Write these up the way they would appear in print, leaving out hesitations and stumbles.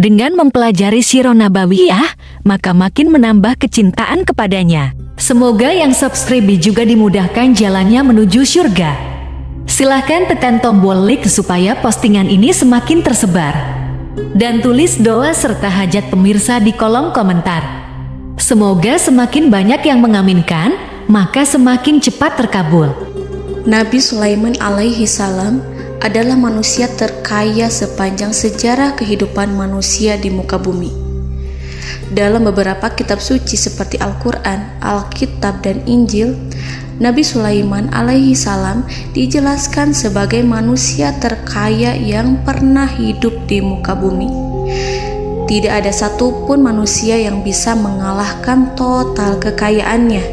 Dengan mempelajari Sirah Nabawiyah, maka makin menambah kecintaan kepadanya. Semoga yang subscribe juga dimudahkan jalannya menuju surga. Silahkan tekan tombol like supaya postingan ini semakin tersebar. Dan tulis doa serta hajat pemirsa di kolom komentar. Semoga semakin banyak yang mengaminkan, maka semakin cepat terkabul. Nabi Sulaiman alaihi salam adalah manusia terkaya sepanjang sejarah kehidupan manusia di muka bumi. Dalam beberapa kitab suci seperti Al-Quran, Alkitab, dan Injil, Nabi Sulaiman alaihi salam dijelaskan sebagai manusia terkaya yang pernah hidup di muka bumi. Tidak ada satupun manusia yang bisa mengalahkan total kekayaannya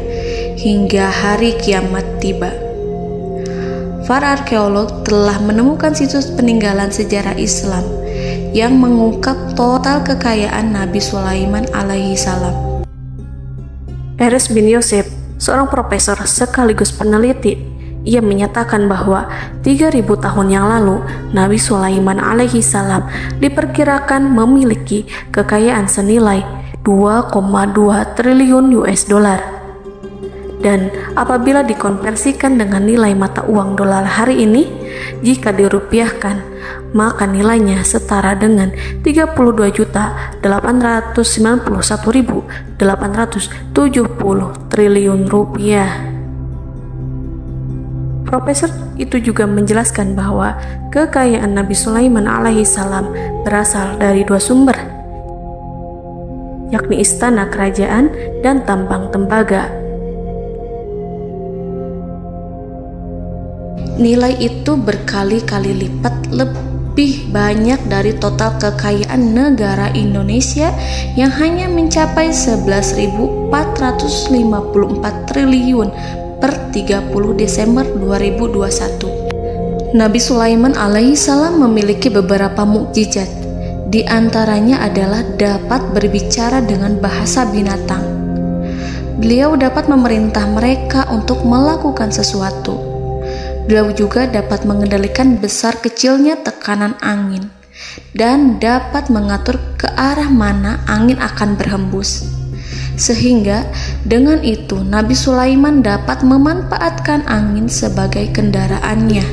hingga hari kiamat tiba. Para arkeolog telah menemukan situs peninggalan sejarah Islam yang mengungkap total kekayaan Nabi Sulaiman alaihi salam. Erez bin Yosef, seorang profesor sekaligus peneliti, ia menyatakan bahwa 3.000 tahun yang lalu Nabi Sulaiman alaihi salam diperkirakan memiliki kekayaan senilai 2,2 triliun US dollar. Dan apabila dikonversikan dengan nilai mata uang dolar hari ini, jika dirupiahkan, maka nilainya setara dengan 32.891.870 triliun rupiah. Profesor itu juga menjelaskan bahwa kekayaan Nabi Sulaiman alaihi salam berasal dari dua sumber, yakni istana kerajaan dan tambang tembaga. Nilai itu berkali-kali lipat lebih banyak dari total kekayaan negara Indonesia yang hanya mencapai 11.454 triliun per 30 Desember 2021. Nabi Sulaiman alaihi salam memiliki beberapa mukjizat. Di antaranya adalah dapat berbicara dengan bahasa binatang. Beliau dapat memerintah mereka untuk melakukan sesuatu. Beliau juga dapat mengendalikan besar kecilnya tekanan angin dan dapat mengatur ke arah mana angin akan berhembus. Sehingga dengan itu Nabi Sulaiman dapat memanfaatkan angin sebagai kendaraannya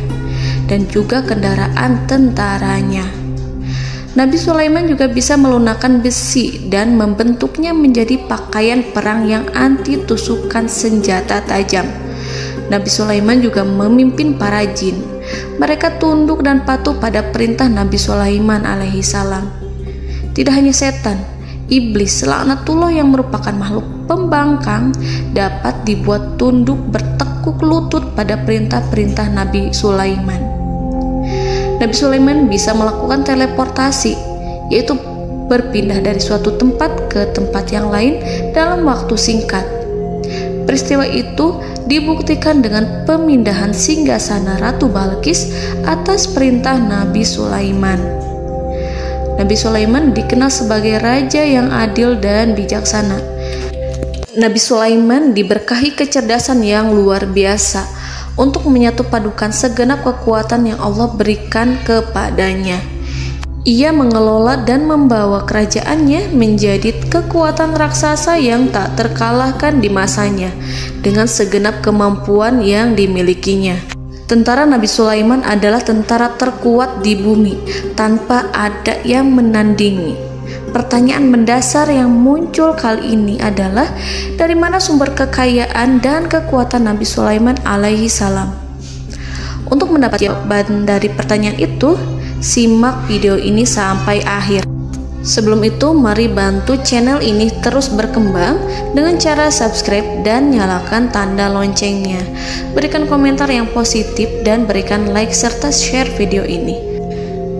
dan juga kendaraan tentaranya. Nabi Sulaiman juga bisa melunakkan besi dan membentuknya menjadi pakaian perang yang anti tusukan senjata tajam. Nabi Sulaiman juga memimpin para jin. Mereka tunduk dan patuh pada perintah Nabi Sulaiman alaihi salam. Tidak hanya setan, iblis laknatullah yang merupakan makhluk pembangkang dapat dibuat tunduk bertekuk lutut pada perintah-perintah Nabi Sulaiman. Nabi Sulaiman bisa melakukan teleportasi, yaitu berpindah dari suatu tempat ke tempat yang lain dalam waktu singkat. Peristiwa itu dibuktikan dengan pemindahan singgasana Ratu Balqis atas perintah Nabi Sulaiman. Nabi Sulaiman dikenal sebagai raja yang adil dan bijaksana. Nabi Sulaiman diberkahi kecerdasan yang luar biasa untuk menyatu padukan segenap kekuatan yang Allah berikan kepadanya. Ia mengelola dan membawa kerajaannya menjadi kekuatan raksasa yang tak terkalahkan di masanya dengan segenap kemampuan yang dimilikinya. Tentara Nabi Sulaiman adalah tentara terkuat di bumi tanpa ada yang menandingi. Pertanyaan mendasar yang muncul kali ini adalah dari mana sumber kekayaan dan kekuatan Nabi Sulaiman alaihi salam? Untuk mendapat jawaban dari pertanyaan itu, simak video ini sampai akhir. Sebelum itu, mari bantu channel ini terus berkembang dengan cara subscribe dan nyalakan tanda loncengnya. Berikan komentar yang positif dan berikan like serta share video ini.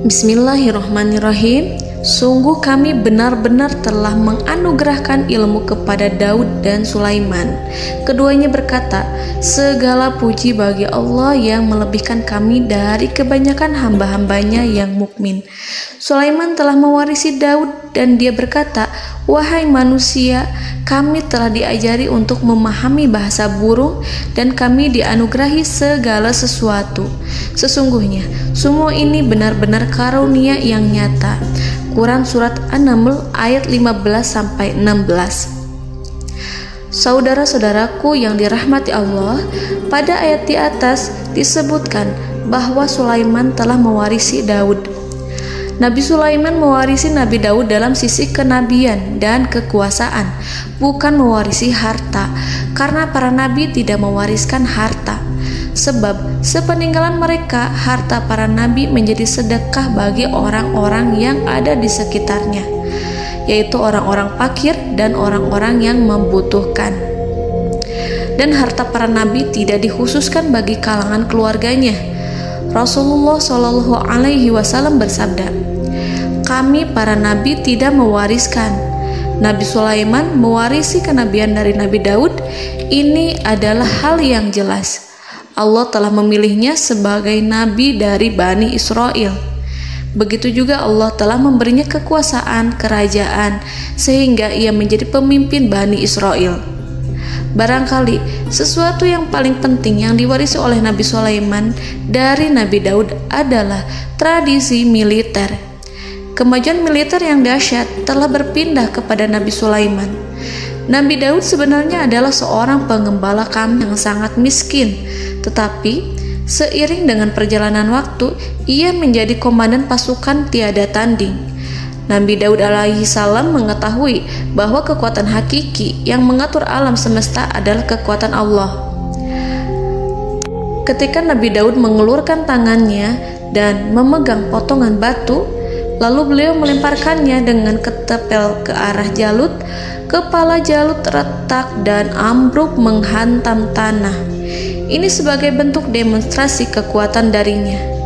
Bismillahirrahmanirrahim. Sungguh kami benar-benar telah menganugerahkan ilmu kepada Daud dan Sulaiman. Keduanya berkata, segala puji bagi Allah yang melebihkan kami dari kebanyakan hamba-hambanya yang mukmin. Sulaiman telah mewarisi Daud dan dia berkata, wahai manusia, kami telah diajari untuk memahami bahasa burung dan kami dianugerahi segala sesuatu. Sesungguhnya semua ini benar-benar karunia yang nyata. Quran Surat An-Naml ayat 15-16. Saudara-saudaraku yang dirahmati Allah, pada ayat di atas disebutkan bahwa Sulaiman telah mewarisi Daud. Nabi Sulaiman mewarisi Nabi Daud dalam sisi kenabian dan kekuasaan, bukan mewarisi harta, karena para nabi tidak mewariskan harta. Sebab sepeninggalan mereka, harta para nabi menjadi sedekah bagi orang-orang yang ada di sekitarnya, yaitu orang-orang fakir dan orang-orang yang membutuhkan. Dan harta para nabi tidak dikhususkan bagi kalangan keluarganya. Rasulullah Shallallahu Alaihi Wasallam bersabda, "Kami para nabi tidak mewariskan." Nabi Sulaiman mewarisi kenabian dari Nabi Daud. Ini adalah hal yang jelas. Allah telah memilihnya sebagai nabi dari Bani Israel. Begitu juga Allah telah memberinya kekuasaan kerajaan sehingga ia menjadi pemimpin Bani Israel. Barangkali sesuatu yang paling penting yang diwarisi oleh Nabi Sulaiman dari Nabi Daud adalah tradisi militer. Kemajuan militer yang dahsyat telah berpindah kepada Nabi Sulaiman. Nabi Daud sebenarnya adalah seorang pengembala kambing yang sangat miskin, tetapi seiring dengan perjalanan waktu, ia menjadi komandan pasukan tiada tanding. Nabi Daud alaihi salam mengetahui bahwa kekuatan hakiki yang mengatur alam semesta adalah kekuatan Allah. Ketika Nabi Daud mengelurkan tangannya dan memegang potongan batu, lalu beliau melemparkannya dengan ketepel ke arah Jalut, kepala Jalut retak dan ambruk menghantam tanah. Ini sebagai bentuk demonstrasi kekuatan darinya.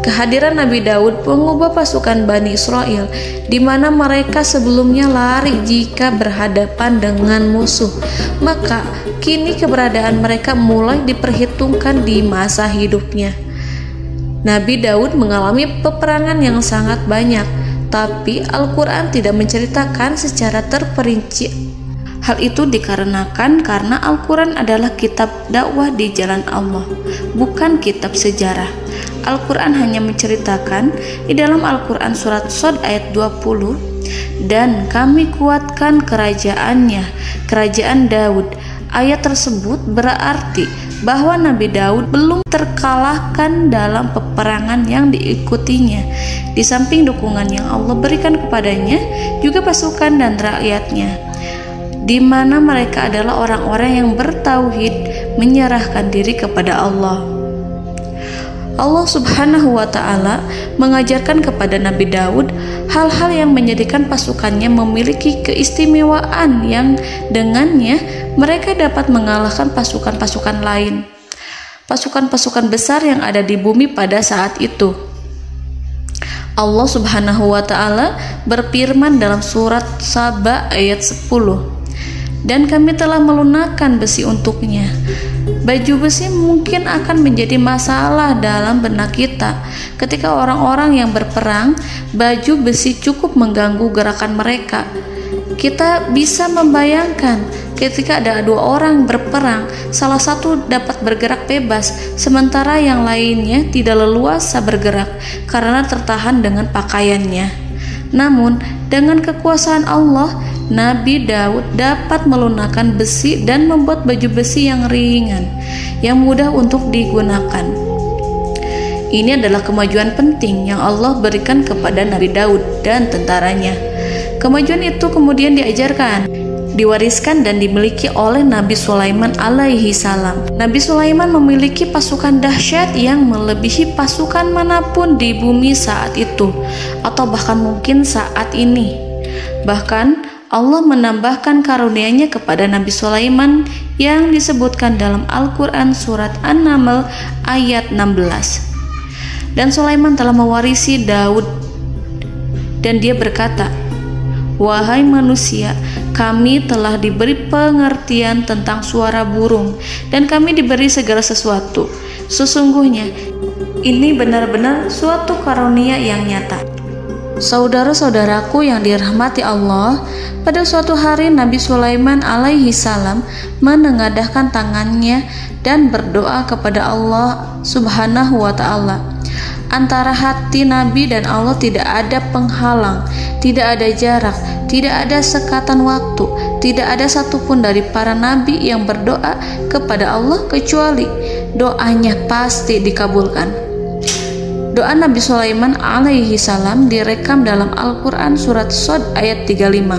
Kehadiran Nabi Daud mengubah pasukan Bani Israel, di mana mereka sebelumnya lari jika berhadapan dengan musuh. Maka kini keberadaan mereka mulai diperhitungkan di masa hidupnya. Nabi Daud mengalami peperangan yang sangat banyak, tapi Al-Quran tidak menceritakan secara terperinci. Hal itu dikarenakan karena Al-Quran adalah kitab dakwah di jalan Allah, bukan kitab sejarah. Al-Quran hanya menceritakan di dalam Al-Quran surat Shad ayat 20, "Dan kami kuatkan kerajaannya, kerajaan Daud." Ayat tersebut berarti bahwa Nabi Daud belum terkalahkan dalam peperangan yang diikutinya. Di samping dukungan yang Allah berikan kepadanya, juga pasukan dan rakyatnya, di mana mereka adalah orang-orang yang bertauhid, menyerahkan diri kepada Allah. Allah Subhanahu wa Ta'ala mengajarkan kepada Nabi Daud hal-hal yang menjadikan pasukannya memiliki keistimewaan yang dengannya mereka dapat mengalahkan pasukan-pasukan lain, pasukan-pasukan besar yang ada di bumi pada saat itu. Allah Subhanahu wa Ta'ala berfirman dalam surat Saba ayat 10, "Dan kami telah melunakkan besi untuknya." Baju besi mungkin akan menjadi masalah dalam benak kita. Ketika orang-orang yang berperang, baju besi cukup mengganggu gerakan mereka. Kita bisa membayangkan ketika ada dua orang berperang, salah satu dapat bergerak bebas, sementara yang lainnya tidak leluasa bergerak karena tertahan dengan pakaiannya. Namun, dengan kekuasaan Allah, Nabi Daud dapat melunakkan besi dan membuat baju besi yang ringan, yang mudah untuk digunakan. Ini adalah kemajuan penting yang Allah berikan kepada Nabi Daud dan tentaranya. Kemajuan itu kemudian diajarkan, diwariskan dan dimiliki oleh Nabi Sulaiman alaihi salam. Nabi Sulaiman memiliki pasukan dahsyat yang melebihi pasukan manapun di bumi saat itu, atau bahkan mungkin saat ini. Bahkan Allah menambahkan karunia-Nya kepada Nabi Sulaiman yang disebutkan dalam Al-Quran surat An-Naml ayat 16. Dan Sulaiman telah mewarisi Daud, dan dia berkata, "Wahai manusia, kami telah diberi pengertian tentang suara burung, dan kami diberi segala sesuatu. Sesungguhnya ini benar-benar suatu karunia yang nyata." Saudara-saudaraku yang dirahmati Allah, pada suatu hari Nabi Sulaiman alaihi salam menengadahkan tangannya dan berdoa kepada Allah Subhanahu wa ta'ala. Antara hati Nabi dan Allah tidak ada penghalang, tidak ada jarak, tidak ada sekatan waktu, tidak ada satupun dari para nabi yang berdoa kepada Allah kecuali doanya pasti dikabulkan. Doa Nabi Sulaiman alaihi salam direkam dalam Al-Quran surat Shad ayat 35.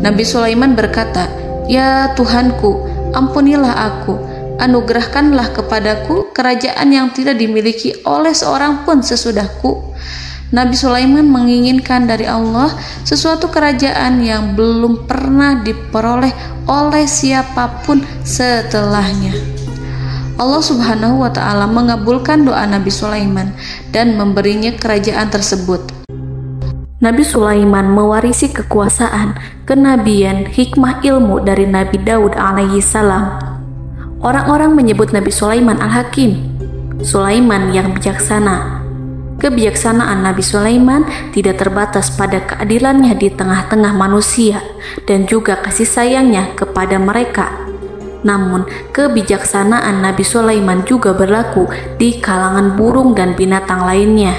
Nabi Sulaiman berkata, "Ya Tuhanku, ampunilah aku, anugerahkanlah kepadaku kerajaan yang tidak dimiliki oleh seorang pun sesudahku." Nabi Sulaiman menginginkan dari Allah sesuatu kerajaan yang belum pernah diperoleh oleh siapapun setelahnya. Allah Subhanahu wa ta'ala mengabulkan doa Nabi Sulaiman dan memberinya kerajaan tersebut. Nabi Sulaiman mewarisi kekuasaan, kenabian, hikmah ilmu dari Nabi Daud alaihi salam. Orang-orang menyebut Nabi Sulaiman Al-Hakim, Sulaiman yang bijaksana. Kebijaksanaan Nabi Sulaiman tidak terbatas pada keadilannya di tengah-tengah manusia dan juga kasih sayangnya kepada mereka. Namun, kebijaksanaan Nabi Sulaiman juga berlaku di kalangan burung dan binatang lainnya.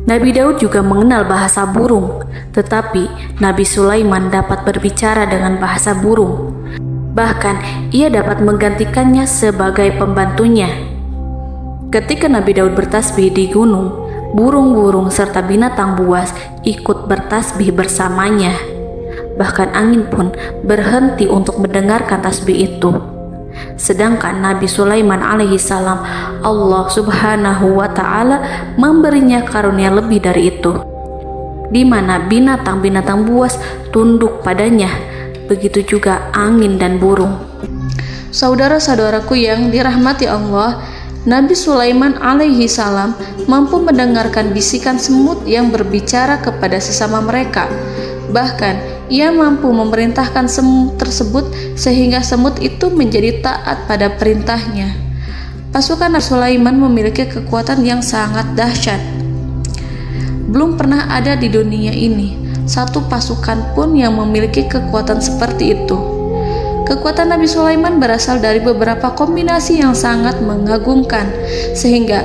Nabi Daud juga mengenal bahasa burung, tetapi Nabi Sulaiman dapat berbicara dengan bahasa burung. Bahkan, ia dapat menggantikannya sebagai pembantunya. Ketika Nabi Daud bertasbih di gunung, burung-burung serta binatang buas ikut bertasbih bersamanya. Bahkan angin pun berhenti untuk mendengarkan tasbih itu. Sedangkan Nabi Sulaiman alaihi salam, Allah Subhanahu wa ta'ala memberinya karunia lebih dari itu, di mana binatang-binatang buas tunduk padanya, begitu juga angin dan burung. Saudara-saudaraku yang dirahmati Allah, Nabi Sulaiman alaihi salam mampu mendengarkan bisikan semut yang berbicara kepada sesama mereka. Bahkan ia mampu memerintahkan semut tersebut sehingga semut itu menjadi taat pada perintahnya. Pasukan Nabi Sulaiman memiliki kekuatan yang sangat dahsyat. Belum pernah ada di dunia ini satu pasukan pun yang memiliki kekuatan seperti itu. Kekuatan Nabi Sulaiman berasal dari beberapa kombinasi yang sangat mengagumkan, sehingga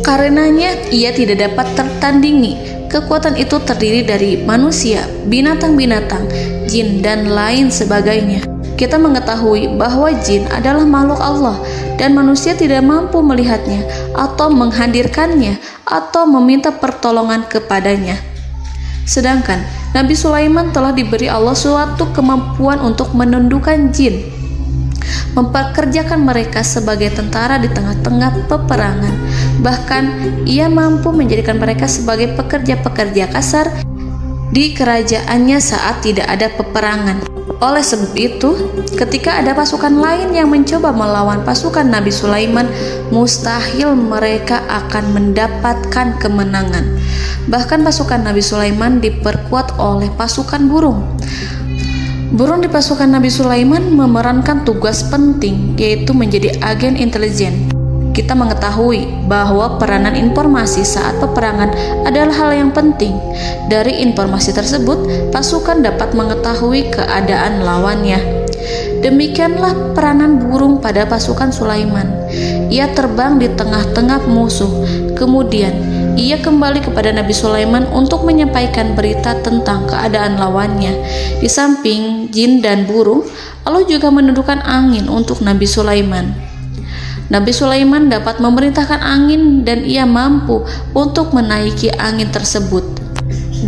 karenanya ia tidak dapat tertandingi. Kekuatan itu terdiri dari manusia, binatang-binatang, jin, dan lain sebagainya. Kita mengetahui bahwa jin adalah makhluk Allah dan manusia tidak mampu melihatnya atau menghadirkannya atau meminta pertolongan kepadanya. Sedangkan Nabi Sulaiman telah diberi Allah suatu kemampuan untuk menundukkan jin, mempekerjakan mereka sebagai tentara di tengah-tengah peperangan. Bahkan ia mampu menjadikan mereka sebagai pekerja-pekerja kasar di kerajaannya saat tidak ada peperangan. Oleh sebab itu, ketika ada pasukan lain yang mencoba melawan pasukan Nabi Sulaiman, mustahil mereka akan mendapatkan kemenangan. Bahkan pasukan Nabi Sulaiman diperkuat oleh pasukan burung. Burung di pasukan Nabi Sulaiman memerankan tugas penting, yaitu menjadi agen intelijen. Kita mengetahui bahwa peranan informasi saat peperangan adalah hal yang penting. Dari informasi tersebut, pasukan dapat mengetahui keadaan lawannya. Demikianlah peranan burung pada pasukan Sulaiman. Ia terbang di tengah-tengah musuh. Kemudian, ia kembali kepada Nabi Sulaiman untuk menyampaikan berita tentang keadaan lawannya. Di samping jin dan burung, Allah juga menundukkan angin untuk Nabi Sulaiman. Nabi Sulaiman dapat memerintahkan angin dan ia mampu untuk menaiki angin tersebut.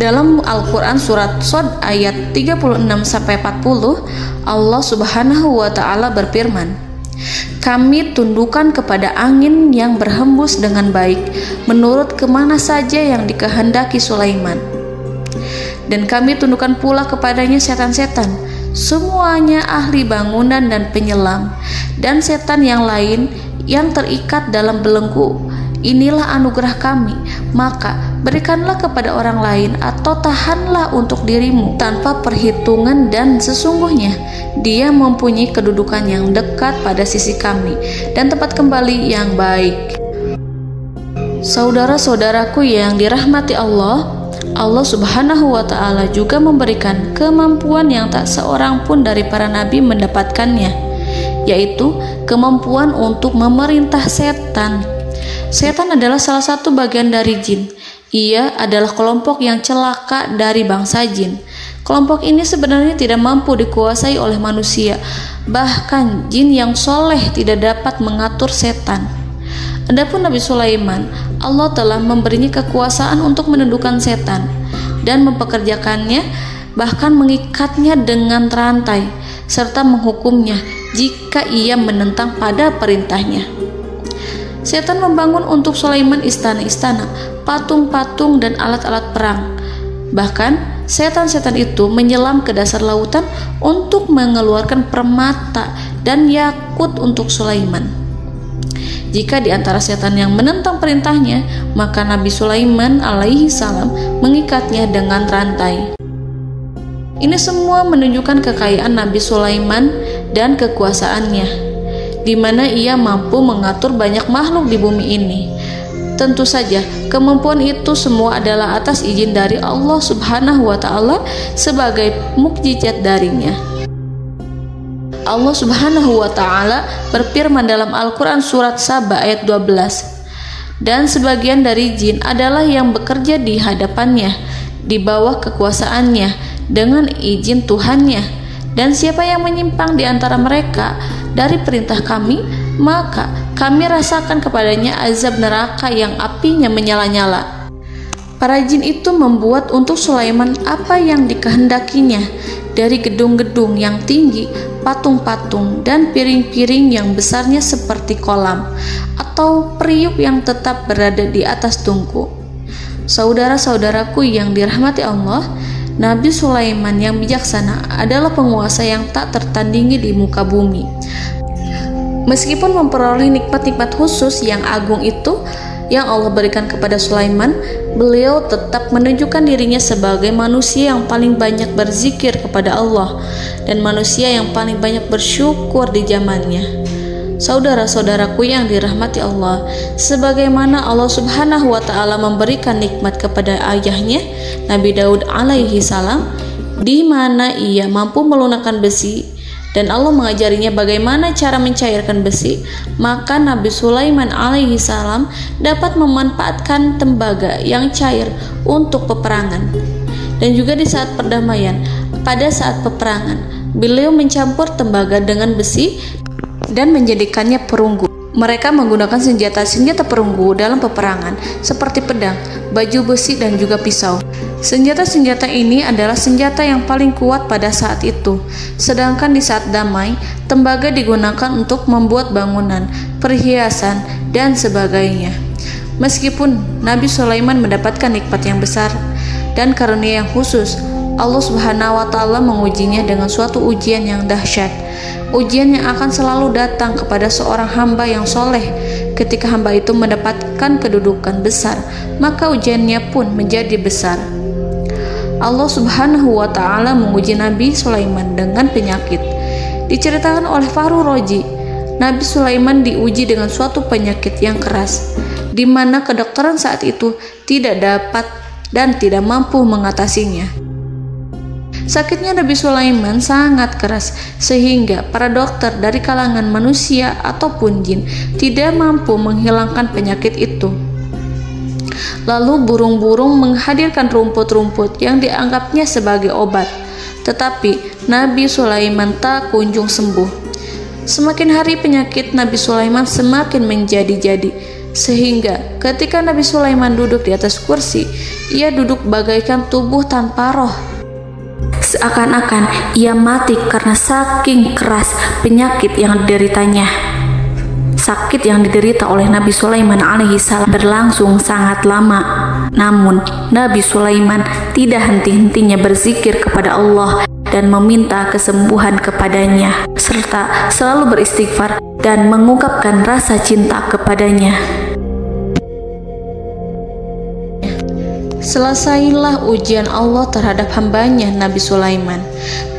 Dalam Al-Quran surat Shad ayat 36-40, Allah Subhanahu wa ta'ala berfirman, "Kami tundukkan kepada angin yang berhembus dengan baik menurut kemana saja yang dikehendaki Sulaiman. Dan kami tundukkan pula kepadanya setan-setan, semuanya ahli bangunan dan penyelam, dan setan yang lain yang terikat dalam belenggu. Inilah anugerah kami, maka berikanlah kepada orang lain atau tahanlah untuk dirimu tanpa perhitungan, dan sesungguhnya dia mempunyai kedudukan yang dekat pada sisi kami dan tempat kembali yang baik." Saudara-saudaraku yang dirahmati Allah, Allah Subhanahu wa Ta'ala juga memberikan kemampuan yang tak seorang pun dari para nabi mendapatkannya, yaitu kemampuan untuk memerintah setan. Setan adalah salah satu bagian dari jin. Ia adalah kelompok yang celaka dari bangsa jin. Kelompok ini sebenarnya tidak mampu dikuasai oleh manusia. Bahkan jin yang soleh tidak dapat mengatur setan. Adapun Nabi Sulaiman, Allah telah memberinya kekuasaan untuk menundukkan setan dan mempekerjakannya, bahkan mengikatnya dengan rantai serta menghukumnya jika ia menentang pada perintahnya. Setan membangun untuk Sulaiman istana-istana, patung-patung dan alat-alat perang. Bahkan setan-setan itu menyelam ke dasar lautan untuk mengeluarkan permata dan yakut untuk Sulaiman. Jika di antara setan yang menentang perintahnya, maka Nabi Sulaiman alaihi salam mengikatnya dengan rantai. Ini semua menunjukkan kekayaan Nabi Sulaiman dan kekuasaannya, di mana ia mampu mengatur banyak makhluk di bumi ini. Tentu saja, kemampuan itu semua adalah atas izin dari Allah Subhanahu wa Ta'ala sebagai mukjizat darinya. Allah Subhanahu wa Ta'ala berfirman dalam Al-Quran surat Saba ayat 12, dan sebagian dari jin adalah yang bekerja di hadapannya di bawah kekuasaannya dengan izin Tuhannya, dan siapa yang menyimpang di antara mereka dari perintah kami, maka kami rasakan kepadanya azab neraka yang apinya menyala-nyala. Para jin itu membuat untuk Sulaiman apa yang dikehendakinya, dari gedung-gedung yang tinggi, patung-patung, dan piring-piring yang besarnya seperti kolam, atau periuk yang tetap berada di atas tungku. Saudara-saudaraku yang dirahmati Allah, Nabi Sulaiman yang bijaksana adalah penguasa yang tak tertandingi di muka bumi. Meskipun memperoleh nikmat-nikmat khusus yang agung itu yang Allah berikan kepada Sulaiman, beliau tetap menunjukkan dirinya sebagai manusia yang paling banyak berzikir kepada Allah dan manusia yang paling banyak bersyukur di zamannya. Saudara-saudaraku yang dirahmati Allah, sebagaimana Allah Subhanahu wa Ta'ala memberikan nikmat kepada ayahnya Nabi Daud alaihi salam, di mana ia mampu melunakkan besi, dan Allah mengajarinya bagaimana cara mencairkan besi, maka Nabi Sulaiman alaihi salam dapat memanfaatkan tembaga yang cair untuk peperangan. Dan juga di saat perdamaian, pada saat peperangan, beliau mencampur tembaga dengan besi dan menjadikannya perunggu. Mereka menggunakan senjata-senjata perunggu dalam peperangan seperti pedang, baju besi, dan juga pisau. Senjata-senjata ini adalah senjata yang paling kuat pada saat itu. Sedangkan di saat damai, tembaga digunakan untuk membuat bangunan, perhiasan, dan sebagainya. Meskipun Nabi Sulaiman mendapatkan nikmat yang besar dan karunia yang khusus, Allah Subhanahu wa Ta'ala mengujinya dengan suatu ujian yang dahsyat. Ujian yang akan selalu datang kepada seorang hamba yang soleh. Ketika hamba itu mendapatkan kedudukan besar, maka ujiannya pun menjadi besar. Allah Subhanahu wa Ta'ala menguji Nabi Sulaiman dengan penyakit. Diceritakan oleh Fahru Roji, Nabi Sulaiman diuji dengan suatu penyakit yang keras, di mana kedokteran saat itu tidak dapat dan tidak mampu mengatasinya. Sakitnya Nabi Sulaiman sangat keras sehingga para dokter dari kalangan manusia ataupun jin tidak mampu menghilangkan penyakit itu. Lalu burung-burung menghadirkan rumput-rumput yang dianggapnya sebagai obat, tetapi Nabi Sulaiman tak kunjung sembuh. Semakin hari penyakit Nabi Sulaiman semakin menjadi-jadi, sehingga ketika Nabi Sulaiman duduk di atas kursi, ia duduk bagaikan tubuh tanpa roh. Seakan-akan ia mati karena saking keras penyakit yang dideritanya. Sakit yang diderita oleh Nabi Sulaiman alaihi salam berlangsung sangat lama. Namun Nabi Sulaiman tidak henti-hentinya berzikir kepada Allah dan meminta kesembuhan kepadanya, serta selalu beristighfar dan mengungkapkan rasa cinta kepadanya. Selesailah ujian Allah terhadap hambanya Nabi Sulaiman.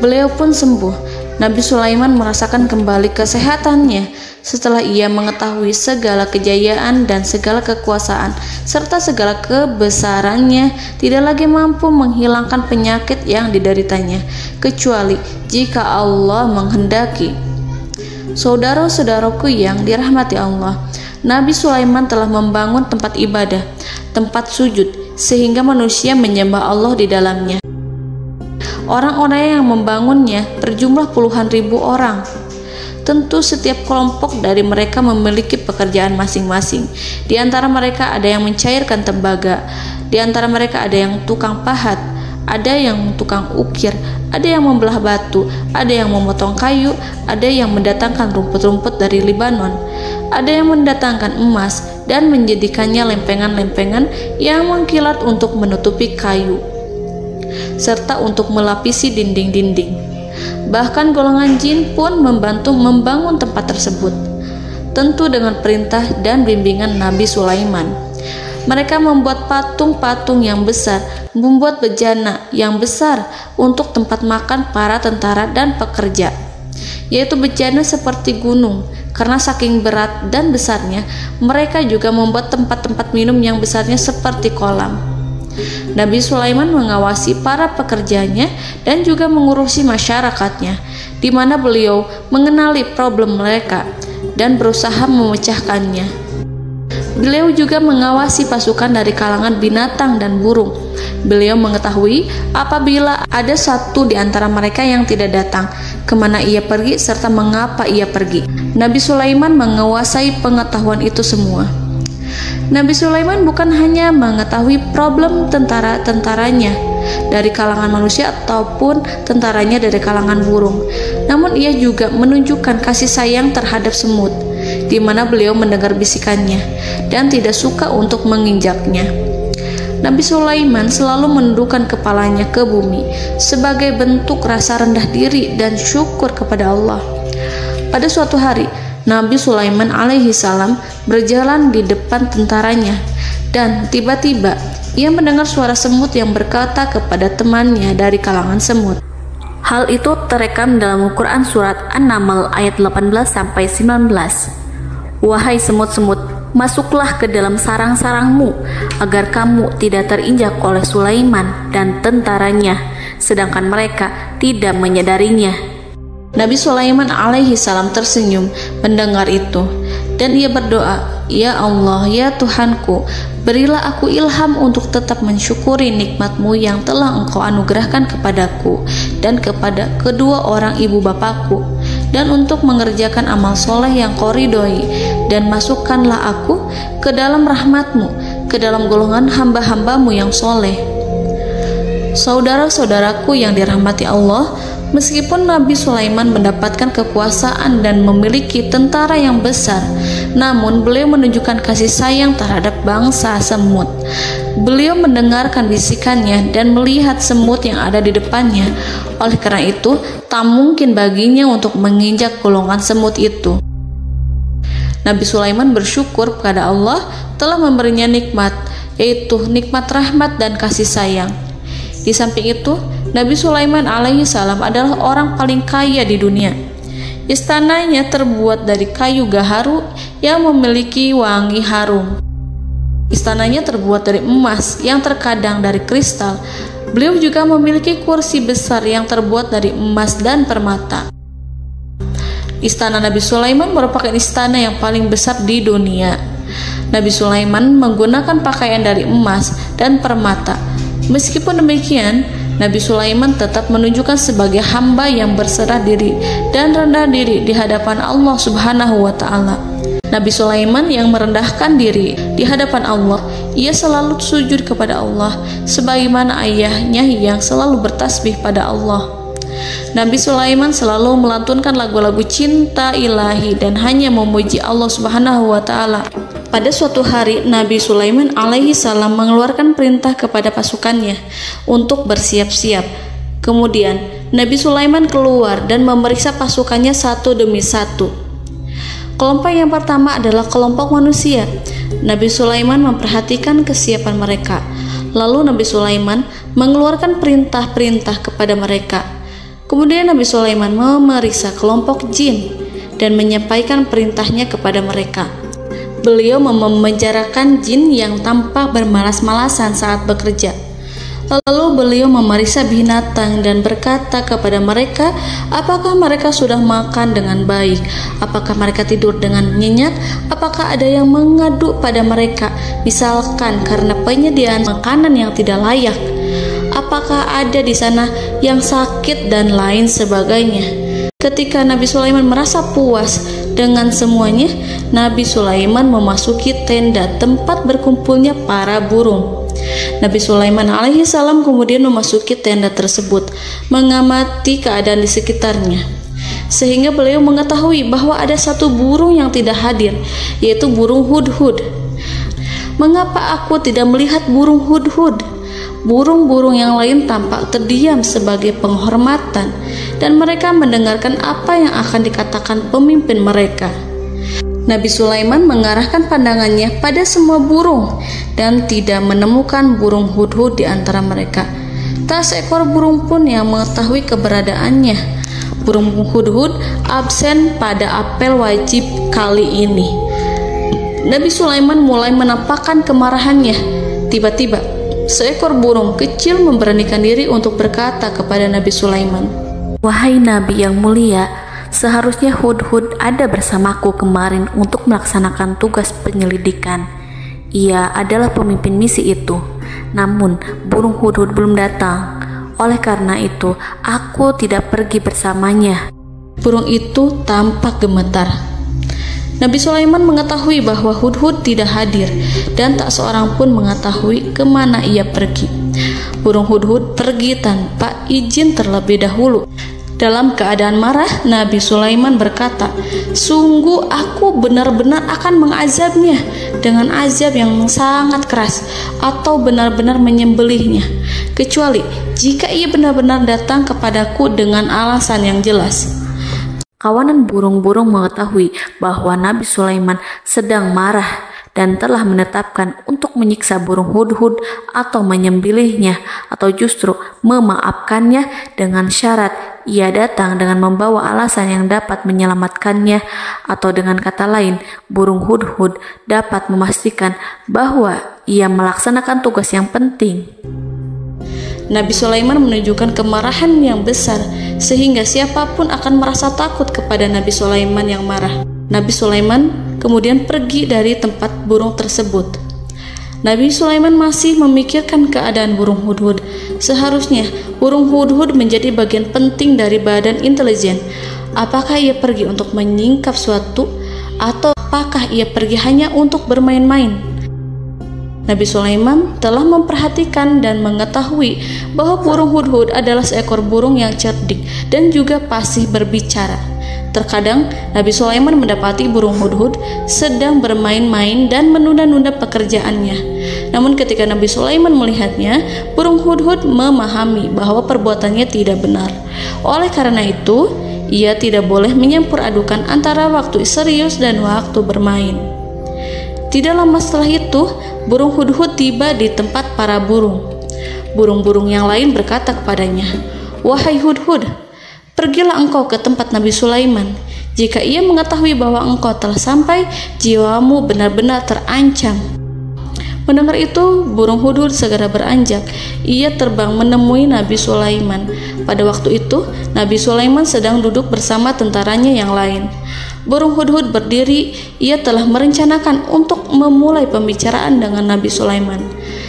Beliau pun sembuh. Nabi Sulaiman merasakan kembali kesehatannya setelah ia mengetahui segala kejayaan dan segala kekuasaan serta segala kebesarannya tidak lagi mampu menghilangkan penyakit yang dideritanya kecuali jika Allah menghendaki. Saudara-saudaraku yang dirahmati Allah, Nabi Sulaiman telah membangun tempat ibadah, tempat sujud, sehingga manusia menyembah Allah di dalamnya. Orang-orang yang membangunnya berjumlah puluhan ribu orang. Tentu setiap kelompok dari mereka memiliki pekerjaan masing-masing. Di antara mereka ada yang mencairkan tembaga, di antara mereka ada yang tukang pahat, ada yang tukang ukir, ada yang membelah batu, ada yang memotong kayu, ada yang mendatangkan rumput-rumput dari Libanon, ada yang mendatangkan emas dan menjadikannya lempengan-lempengan yang mengkilat untuk menutupi kayu, serta untuk melapisi dinding-dinding. Bahkan golongan jin pun membantu membangun tempat tersebut, tentu dengan perintah dan bimbingan Nabi Sulaiman. Mereka membuat patung-patung yang besar, membuat bejana yang besar untuk tempat makan para tentara dan pekerja, yaitu bejana seperti gunung. Karena saking berat dan besarnya, mereka juga membuat tempat-tempat minum yang besarnya seperti kolam. Nabi Sulaiman mengawasi para pekerjanya dan juga mengurusi masyarakatnya, di mana beliau mengenali problem mereka dan berusaha memecahkannya. Beliau juga mengawasi pasukan dari kalangan binatang dan burung. Beliau mengetahui apabila ada satu di antara mereka yang tidak datang, kemana ia pergi serta mengapa ia pergi. Nabi Sulaiman menguasai pengetahuan itu semua. Nabi Sulaiman bukan hanya mengetahui problem tentara-tentaranya dari kalangan manusia ataupun tentaranya dari kalangan burung, namun ia juga menunjukkan kasih sayang terhadap semut, di mana beliau mendengar bisikannya dan tidak suka untuk menginjaknya. Nabi Sulaiman selalu menundukkan kepalanya ke bumi sebagai bentuk rasa rendah diri dan syukur kepada Allah. Pada suatu hari, Nabi Sulaiman alaihi salam berjalan di depan tentaranya dan tiba-tiba ia mendengar suara semut yang berkata kepada temannya dari kalangan semut. Hal itu terekam dalam Al-Quran surat An-Naml ayat 18-19. Wahai semut-semut, masuklah ke dalam sarang-sarangmu agar kamu tidak terinjak oleh Sulaiman dan tentaranya, sedangkan mereka tidak menyadarinya. Nabi Sulaiman alaihi salam tersenyum mendengar itu dan ia berdoa, "Ya Allah, ya Tuhanku, berilah aku ilham untuk tetap mensyukuri nikmat-Mu yang telah Engkau anugerahkan kepadaku dan kepada kedua orang ibu bapakku, dan untuk mengerjakan amal soleh yang Kau ridhoi, dan masukkanlah aku ke dalam rahmat-Mu, ke dalam golongan hamba-hamba-Mu yang soleh." Saudara-saudaraku yang dirahmati Allah, meskipun Nabi Sulaiman mendapatkan kekuasaan dan memiliki tentara yang besar, namun beliau menunjukkan kasih sayang terhadap bangsa semut. Beliau mendengarkan bisikannya dan melihat semut yang ada di depannya. Oleh karena itu, tak mungkin baginya untuk menginjak golongan semut itu. Nabi Sulaiman bersyukur kepada Allah telah memberinya nikmat, yaitu nikmat rahmat dan kasih sayang. Di samping itu, Nabi Sulaiman alaihi salam adalah orang paling kaya di dunia. Istananya terbuat dari kayu gaharu yang memiliki wangi harum. Istananya terbuat dari emas yang terkadang dari kristal. Beliau juga memiliki kursi besar yang terbuat dari emas dan permata. Istana Nabi Sulaiman merupakan istana yang paling besar di dunia. Nabi Sulaiman menggunakan pakaian dari emas dan permata. Meskipun demikian, Nabi Sulaiman tetap menunjukkan sebagai hamba yang berserah diri dan rendah diri di hadapan Allah Subhanahu wa Ta'ala. Nabi Sulaiman yang merendahkan diri di hadapan Allah, ia selalu sujud kepada Allah, sebagaimana ayahnya yang selalu bertasbih pada Allah. Nabi Sulaiman selalu melantunkan lagu-lagu cinta ilahi dan hanya memuji Allah Subhanahu wa Ta'ala. Pada suatu hari, Nabi Sulaiman alaihi salam mengeluarkan perintah kepada pasukannya untuk bersiap-siap. Kemudian, Nabi Sulaiman keluar dan memeriksa pasukannya satu demi satu. Kelompok yang pertama adalah kelompok manusia. Nabi Sulaiman memperhatikan kesiapan mereka. Lalu Nabi Sulaiman mengeluarkan perintah-perintah kepada mereka. Kemudian Nabi Sulaiman memeriksa kelompok jin dan menyampaikan perintahnya kepada mereka. Beliau memenjarakan jin yang tampak bermalas-malasan saat bekerja. Lalu beliau memeriksa binatang dan berkata kepada mereka, apakah mereka sudah makan dengan baik? Apakah mereka tidur dengan nyenyak? Apakah ada yang mengadu pada mereka, misalkan karena penyediaan makanan yang tidak layak? Apakah ada di sana yang sakit dan lain sebagainya? Ketika Nabi Sulaiman merasa puas dengan semuanya, Nabi Sulaiman memasuki tenda tempat berkumpulnya para burung. Nabi Sulaiman alaihissalam kemudian memasuki tenda tersebut, mengamati keadaan di sekitarnya, sehingga beliau mengetahui bahwa ada satu burung yang tidak hadir, yaitu burung hudhud. Mengapa aku tidak melihat burung hudhud? Burung-burung yang lain tampak terdiam sebagai penghormatan, dan mereka mendengarkan apa yang akan dikatakan pemimpin mereka. Nabi Sulaiman mengarahkan pandangannya pada semua burung dan tidak menemukan burung hudhud di antara mereka. Tak seekor burung pun yang mengetahui keberadaannya. Burung hudhud absen pada apel wajib kali ini. Nabi Sulaiman mulai menampakkan kemarahannya. Tiba-tiba, seekor burung kecil memberanikan diri untuk berkata kepada Nabi Sulaiman, "Wahai Nabi yang mulia, seharusnya hudhud ada bersamaku kemarin untuk melaksanakan tugas penyelidikan. Ia adalah pemimpin misi itu. Namun, burung hudhud belum datang. Oleh karena itu, aku tidak pergi bersamanya." Burung itu tampak gemetar. Nabi Sulaiman mengetahui bahwa hudhud tidak hadir dan tak seorang pun mengetahui kemana ia pergi. Burung hudhud pergi tanpa izin terlebih dahulu. Dalam keadaan marah, Nabi Sulaiman berkata, "Sungguh aku benar-benar akan mengazabnya dengan azab yang sangat keras atau benar-benar menyembelihnya, kecuali jika ia benar-benar datang kepadaku dengan alasan yang jelas." Kawanan burung-burung mengetahui bahwa Nabi Sulaiman sedang marah dan telah menetapkan untuk menyiksa burung hudhud atau menyembelihnya atau justru memaafkannya dengan syarat ia datang dengan membawa alasan yang dapat menyelamatkannya, atau dengan kata lain, burung hudhud dapat memastikan bahwa ia melaksanakan tugas yang penting. Nabi Sulaiman menunjukkan kemarahan yang besar sehingga siapapun akan merasa takut kepada Nabi Sulaiman yang marah. Nabi Sulaiman kemudian pergi dari tempat burung tersebut. Nabi Sulaiman masih memikirkan keadaan burung hudhud. Seharusnya burung hudhud menjadi bagian penting dari badan intelijen. Apakah ia pergi untuk menyingkap suatu, atau apakah ia pergi hanya untuk bermain-main? Nabi Sulaiman telah memperhatikan dan mengetahui bahwa burung hudhud adalah seekor burung yang cerdik dan juga fasih berbicara. Terkadang Nabi Sulaiman mendapati burung hudhud sedang bermain-main dan menunda-nunda pekerjaannya. Namun ketika Nabi Sulaiman melihatnya, burung hudhud memahami bahwa perbuatannya tidak benar. Oleh karena itu, ia tidak boleh menyampur adukan antara waktu serius dan waktu bermain. Tidak lama setelah itu, burung hudhud tiba di tempat para burung. Burung-burung yang lain berkata kepadanya, "Wahai hudhud, pergilah engkau ke tempat Nabi Sulaiman. Jika ia mengetahui bahwa engkau telah sampai, jiwamu benar-benar terancam." Mendengar itu, burung hudhud segera beranjak. Ia terbang menemui Nabi Sulaiman. Pada waktu itu, Nabi Sulaiman sedang duduk bersama tentaranya yang lain. Burung hudhud berdiri. Ia telah merencanakan untuk memulai pembicaraan dengan Nabi Sulaiman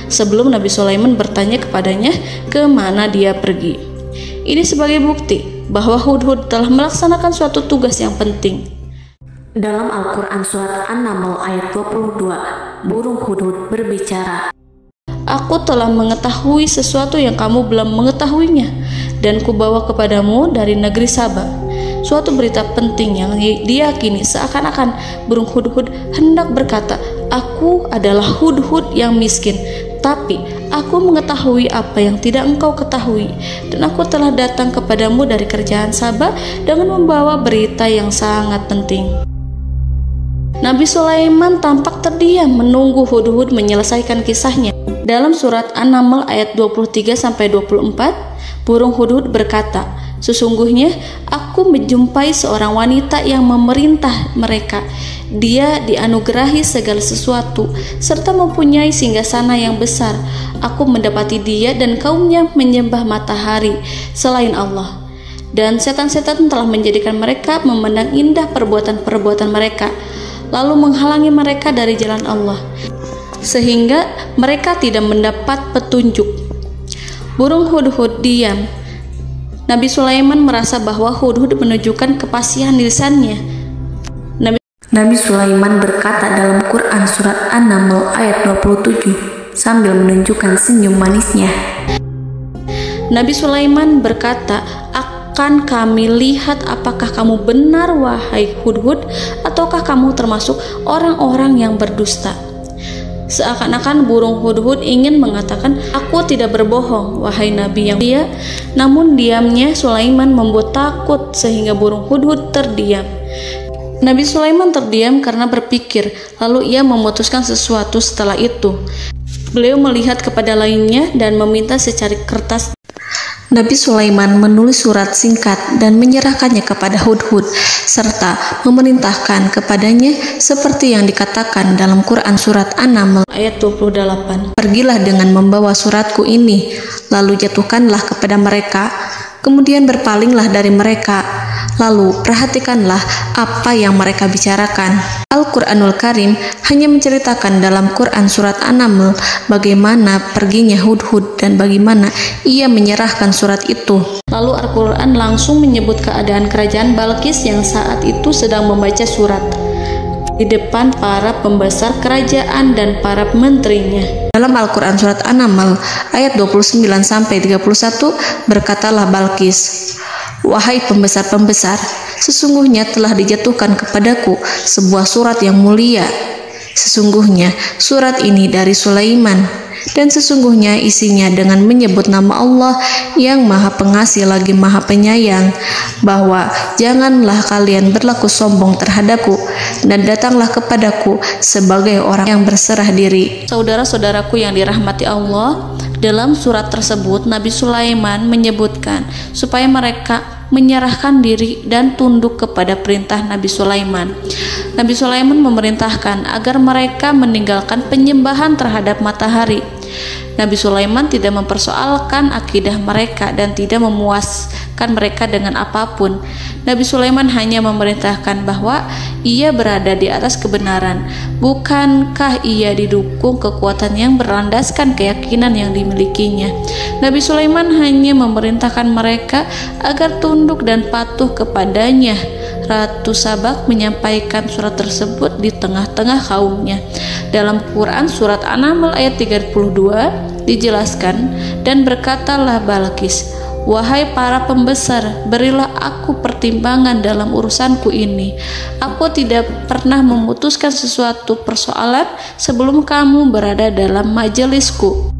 sebelum Nabi Sulaiman bertanya kepadanya kemana dia pergi. Ini sebagai bukti bahwa hudhud telah melaksanakan suatu tugas yang penting. Dalam Al-Quran Surat An-Naml ayat 22, burung hudhud berbicara, "Aku telah mengetahui sesuatu yang kamu belum mengetahuinya, dan kubawa kepadamu dari negeri Saba suatu berita penting yang diyakini seakan-akan burung hudhud hendak berkata, 'Aku adalah hudhud yang miskin, tapi aku mengetahui apa yang tidak engkau ketahui, dan aku telah datang kepadamu dari kerajaan Saba dengan membawa berita yang sangat penting.'" Nabi Sulaiman tampak terdiam menunggu hudhud menyelesaikan kisahnya. Dalam surat An-Naml ayat 23-24, burung hudhud berkata, "Sesungguhnya aku menjumpai seorang wanita yang memerintah mereka. Dia dianugerahi segala sesuatu serta mempunyai singgasana yang besar. Aku mendapati dia dan kaumnya menyembah matahari selain Allah. Dan setan-setan telah menjadikan mereka memandang indah perbuatan-perbuatan mereka, lalu menghalangi mereka dari jalan Allah, sehingga mereka tidak mendapat petunjuk." Burung hudhud diam. Nabi Sulaiman merasa bahwa hudhud menunjukkan kefasihan lisannya. Nabi Sulaiman berkata dalam Quran surat An-Naml ayat 27 sambil menunjukkan senyum manisnya. Nabi Sulaiman berkata, "Akan kami lihat apakah kamu benar, wahai hudhud, ataukah kamu termasuk orang-orang yang berdusta." Seakan-akan burung hudhud ingin mengatakan, "Aku tidak berbohong, wahai Nabi yang mulia." Namun diamnya Sulaiman membuat takut sehingga burung hudhud terdiam. Nabi Sulaiman terdiam karena berpikir, lalu ia memutuskan sesuatu setelah itu. Beliau melihat kepada lainnya dan meminta secari kertas. Nabi Sulaiman menulis surat singkat dan menyerahkannya kepada hudhud serta memerintahkan kepadanya seperti yang dikatakan dalam Quran surat An-Naml ayat 28. "Pergilah dengan membawa suratku ini, lalu jatuhkanlah kepada mereka, kemudian berpalinglah dari mereka, lalu perhatikanlah apa yang mereka bicarakan." Al-Quranul Karim hanya menceritakan dalam Quran surat An-Naml bagaimana perginya hudhud dan bagaimana ia menyerahkan surat itu. Lalu Al-Quran langsung menyebut keadaan kerajaan Balqis yang saat itu sedang membaca surat di depan para pembesar kerajaan dan para menterinya. Dalam Al-Quran surat An-Naml ayat 29-31 berkatalah Balqis, "Wahai pembesar-pembesar, sesungguhnya telah dijatuhkan kepadaku sebuah surat yang mulia. Sesungguhnya surat ini dari Sulaiman, dan sesungguhnya isinya dengan menyebut nama Allah yang Maha Pengasih lagi Maha Penyayang, bahwa janganlah kalian berlaku sombong terhadapku, dan datanglah kepadaku sebagai orang yang berserah diri." Saudara-saudaraku yang dirahmati Allah, dalam surat tersebut Nabi Sulaiman menyebutkan supaya mereka menyerahkan diri dan tunduk kepada perintah Nabi Sulaiman. Nabi Sulaiman memerintahkan agar mereka meninggalkan penyembahan terhadap matahari. Nabi Sulaiman tidak mempersoalkan akidah mereka dan tidak memuaskan mereka dengan apapun. Nabi Sulaiman hanya memerintahkan bahwa ia berada di atas kebenaran. Bukankah ia didukung kekuatan yang berlandaskan keyakinan yang dimilikinya? Nabi Sulaiman hanya memerintahkan mereka agar tunduk dan patuh kepadanya. Ratu Sabak menyampaikan surat tersebut di tengah-tengah kaumnya. Dalam Quran surat An-Naml ayat 32 dijelaskan, "Dan berkatalah Balqis, wahai para pembesar, berilah aku pertimbangan dalam urusanku ini. Aku tidak pernah memutuskan sesuatu persoalan sebelum kamu berada dalam majelisku."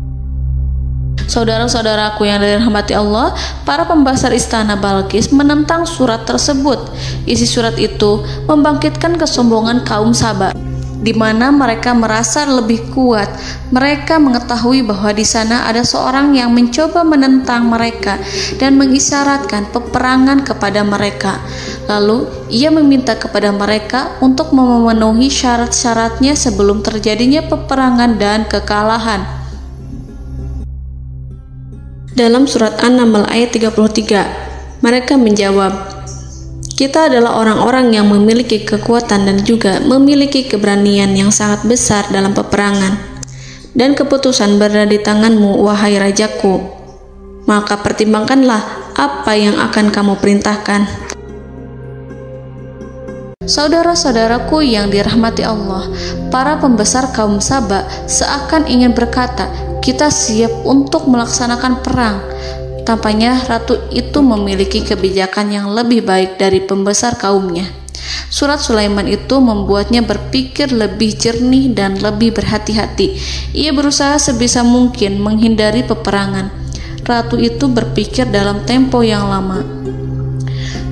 Saudara-saudaraku yang dirahmati Allah, para pembesar istana Balqis menentang surat tersebut. Isi surat itu membangkitkan kesombongan kaum Sabak, di mana mereka merasa lebih kuat. Mereka mengetahui bahwa di sana ada seorang yang mencoba menentang mereka dan mengisyaratkan peperangan kepada mereka. Lalu ia meminta kepada mereka untuk memenuhi syarat-syaratnya sebelum terjadinya peperangan dan kekalahan. Dalam surat An-Naml ayat 33, mereka menjawab, "Kita adalah orang-orang yang memiliki kekuatan dan juga memiliki keberanian yang sangat besar dalam peperangan. Dan keputusan berada di tanganmu, wahai rajaku. Maka pertimbangkanlah apa yang akan kamu perintahkan." Saudara-saudaraku yang dirahmati Allah, para pembesar kaum Sabak seakan ingin berkata, "Kita siap untuk melaksanakan perang." Tampaknya ratu itu memiliki kebijakan yang lebih baik dari pembesar kaumnya. Surat Sulaiman itu membuatnya berpikir lebih jernih dan lebih berhati-hati. Ia berusaha sebisa mungkin menghindari peperangan. Ratu itu berpikir dalam tempo yang lama.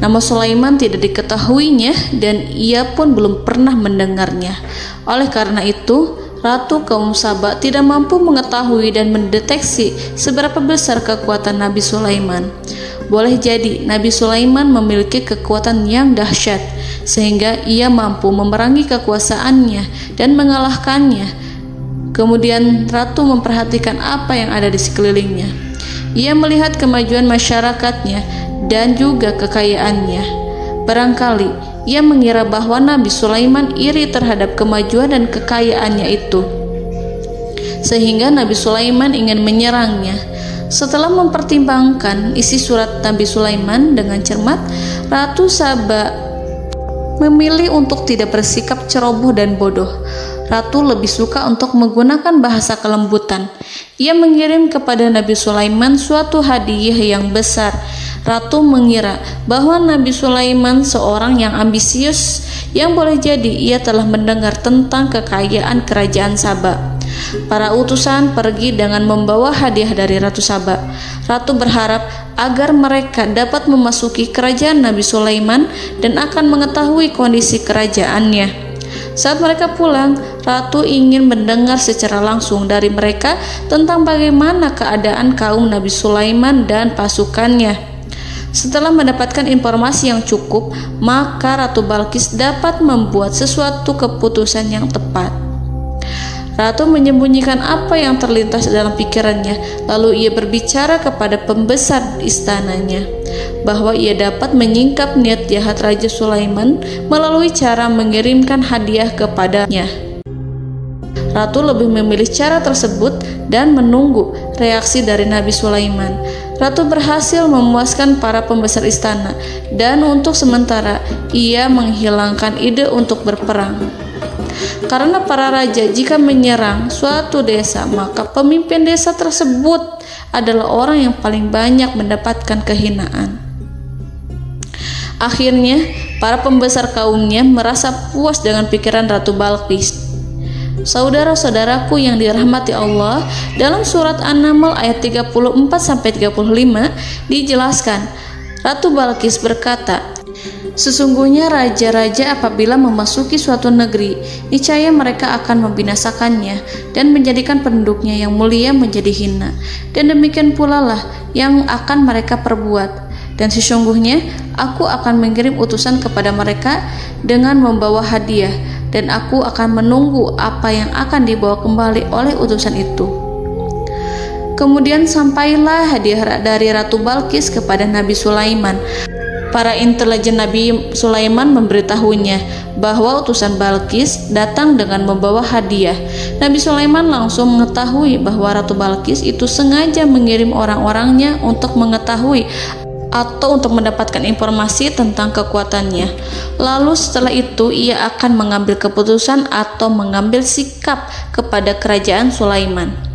Nama Sulaiman tidak diketahuinya dan ia pun belum pernah mendengarnya. Oleh karena itu, Ratu kaum Saba tidak mampu mengetahui dan mendeteksi seberapa besar kekuatan Nabi Sulaiman. Boleh jadi Nabi Sulaiman memiliki kekuatan yang dahsyat, sehingga ia mampu memerangi kekuasaannya dan mengalahkannya. Kemudian Ratu memperhatikan apa yang ada di sekelilingnya. Ia melihat kemajuan masyarakatnya dan juga kekayaannya. Barangkali ia mengira bahwa Nabi Sulaiman iri terhadap kemajuan dan kekayaannya itu, sehingga Nabi Sulaiman ingin menyerangnya. Setelah mempertimbangkan isi surat Nabi Sulaiman dengan cermat, Ratu Saba memilih untuk tidak bersikap ceroboh dan bodoh. Ratu lebih suka untuk menggunakan bahasa kelembutan. Ia mengirim kepada Nabi Sulaiman suatu hadiah yang besar. Ratu mengira bahwa Nabi Sulaiman seorang yang ambisius, yang boleh jadi ia telah mendengar tentang kekayaan kerajaan Saba. Para utusan pergi dengan membawa hadiah dari Ratu Saba. Ratu berharap agar mereka dapat memasuki kerajaan Nabi Sulaiman dan akan mengetahui kondisi kerajaannya. Saat mereka pulang, Ratu ingin mendengar secara langsung dari mereka tentang bagaimana keadaan kaum Nabi Sulaiman dan pasukannya. Setelah mendapatkan informasi yang cukup, maka Ratu Balqis dapat membuat sesuatu keputusan yang tepat. Ratu menyembunyikan apa yang terlintas dalam pikirannya, lalu ia berbicara kepada pembesar istananya bahwa ia dapat menyingkap niat jahat Raja Sulaiman melalui cara mengirimkan hadiah kepadanya. Ratu lebih memilih cara tersebut dan menunggu reaksi dari Nabi Sulaiman. Ratu berhasil memuaskan para pembesar istana, dan untuk sementara ia menghilangkan ide untuk berperang. Karena para raja jika menyerang suatu desa, maka pemimpin desa tersebut adalah orang yang paling banyak mendapatkan kehinaan. Akhirnya, para pembesar kaumnya merasa puas dengan pikiran Ratu Balqis. Saudara-saudaraku yang dirahmati Allah, dalam surat An-Naml ayat 34-35 dijelaskan, Ratu Balqis berkata, "Sesungguhnya raja-raja apabila memasuki suatu negeri, niscaya mereka akan membinasakannya dan menjadikan penduduknya yang mulia menjadi hina, dan demikian pula lah yang akan mereka perbuat. Dan sesungguhnya aku akan mengirim utusan kepada mereka dengan membawa hadiah, dan aku akan menunggu apa yang akan dibawa kembali oleh utusan itu." Kemudian sampailah hadiah dari Ratu Balqis kepada Nabi Sulaiman. Para intelijen Nabi Sulaiman memberitahunya bahwa utusan Balqis datang dengan membawa hadiah. Nabi Sulaiman langsung mengetahui bahwa Ratu Balqis itu sengaja mengirim orang-orangnya untuk mengetahui atau untuk mendapatkan informasi tentang kekuatannya. Lalu setelah itu ia akan mengambil keputusan atau mengambil sikap kepada kerajaan Sulaiman.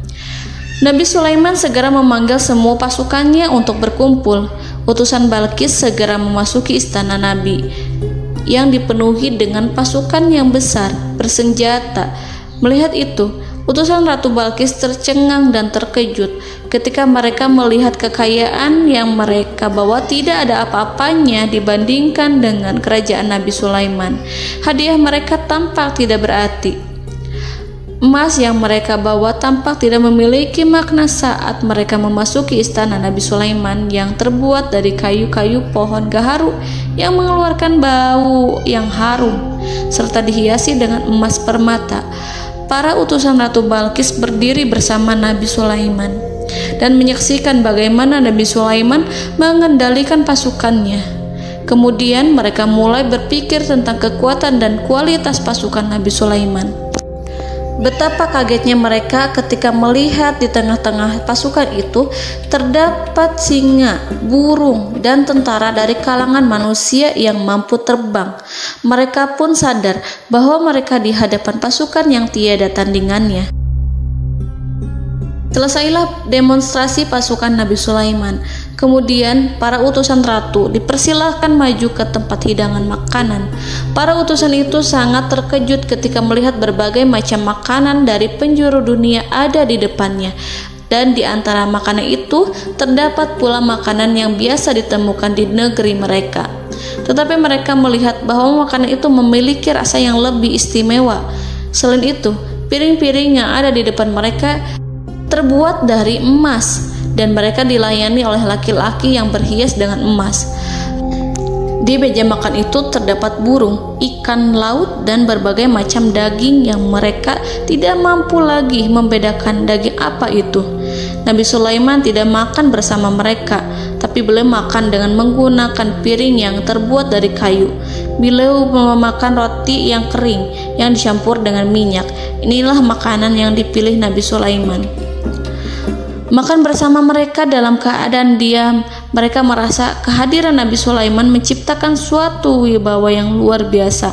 Nabi Sulaiman segera memanggil semua pasukannya untuk berkumpul. Utusan Balqis segera memasuki istana Nabi yang dipenuhi dengan pasukan yang besar bersenjata. Melihat itu, utusan Ratu Balqis tercengang dan terkejut ketika mereka melihat kekayaan yang mereka bawa tidak ada apa-apanya dibandingkan dengan kerajaan Nabi Sulaiman. Hadiah mereka tampak tidak berarti. Emas yang mereka bawa tampak tidak memiliki makna saat mereka memasuki istana Nabi Sulaiman yang terbuat dari kayu-kayu pohon gaharu yang mengeluarkan bau yang harum serta dihiasi dengan emas permata. Para utusan Ratu Balqis berdiri bersama Nabi Sulaiman dan menyaksikan bagaimana Nabi Sulaiman mengendalikan pasukannya. Kemudian mereka mulai berpikir tentang kekuatan dan kualitas pasukan Nabi Sulaiman. Betapa kagetnya mereka ketika melihat di tengah-tengah pasukan itu terdapat singa, burung, dan tentara dari kalangan manusia yang mampu terbang. Mereka pun sadar bahwa mereka di hadapan pasukan yang tiada tandingannya. Selesailah demonstrasi pasukan Nabi Sulaiman. Kemudian para utusan ratu dipersilahkan maju ke tempat hidangan makanan. Para utusan itu sangat terkejut ketika melihat berbagai macam makanan dari penjuru dunia ada di depannya. Dan di antara makanan itu terdapat pula makanan yang biasa ditemukan di negeri mereka. Tetapi mereka melihat bahwa makanan itu memiliki rasa yang lebih istimewa. Selain itu, piring-piring yang ada di depan mereka terbuat dari emas, dan mereka dilayani oleh laki-laki yang berhias dengan emas. Di meja makan itu terdapat burung, ikan laut, dan berbagai macam daging yang mereka tidak mampu lagi membedakan daging apa itu. Nabi Sulaiman tidak makan bersama mereka, tapi beliau makan dengan menggunakan piring yang terbuat dari kayu. Beliau memakan roti yang kering yang dicampur dengan minyak. Inilah makanan yang dipilih Nabi Sulaiman. Makan bersama mereka dalam keadaan diam, mereka merasa kehadiran Nabi Sulaiman menciptakan suatu wibawa yang luar biasa.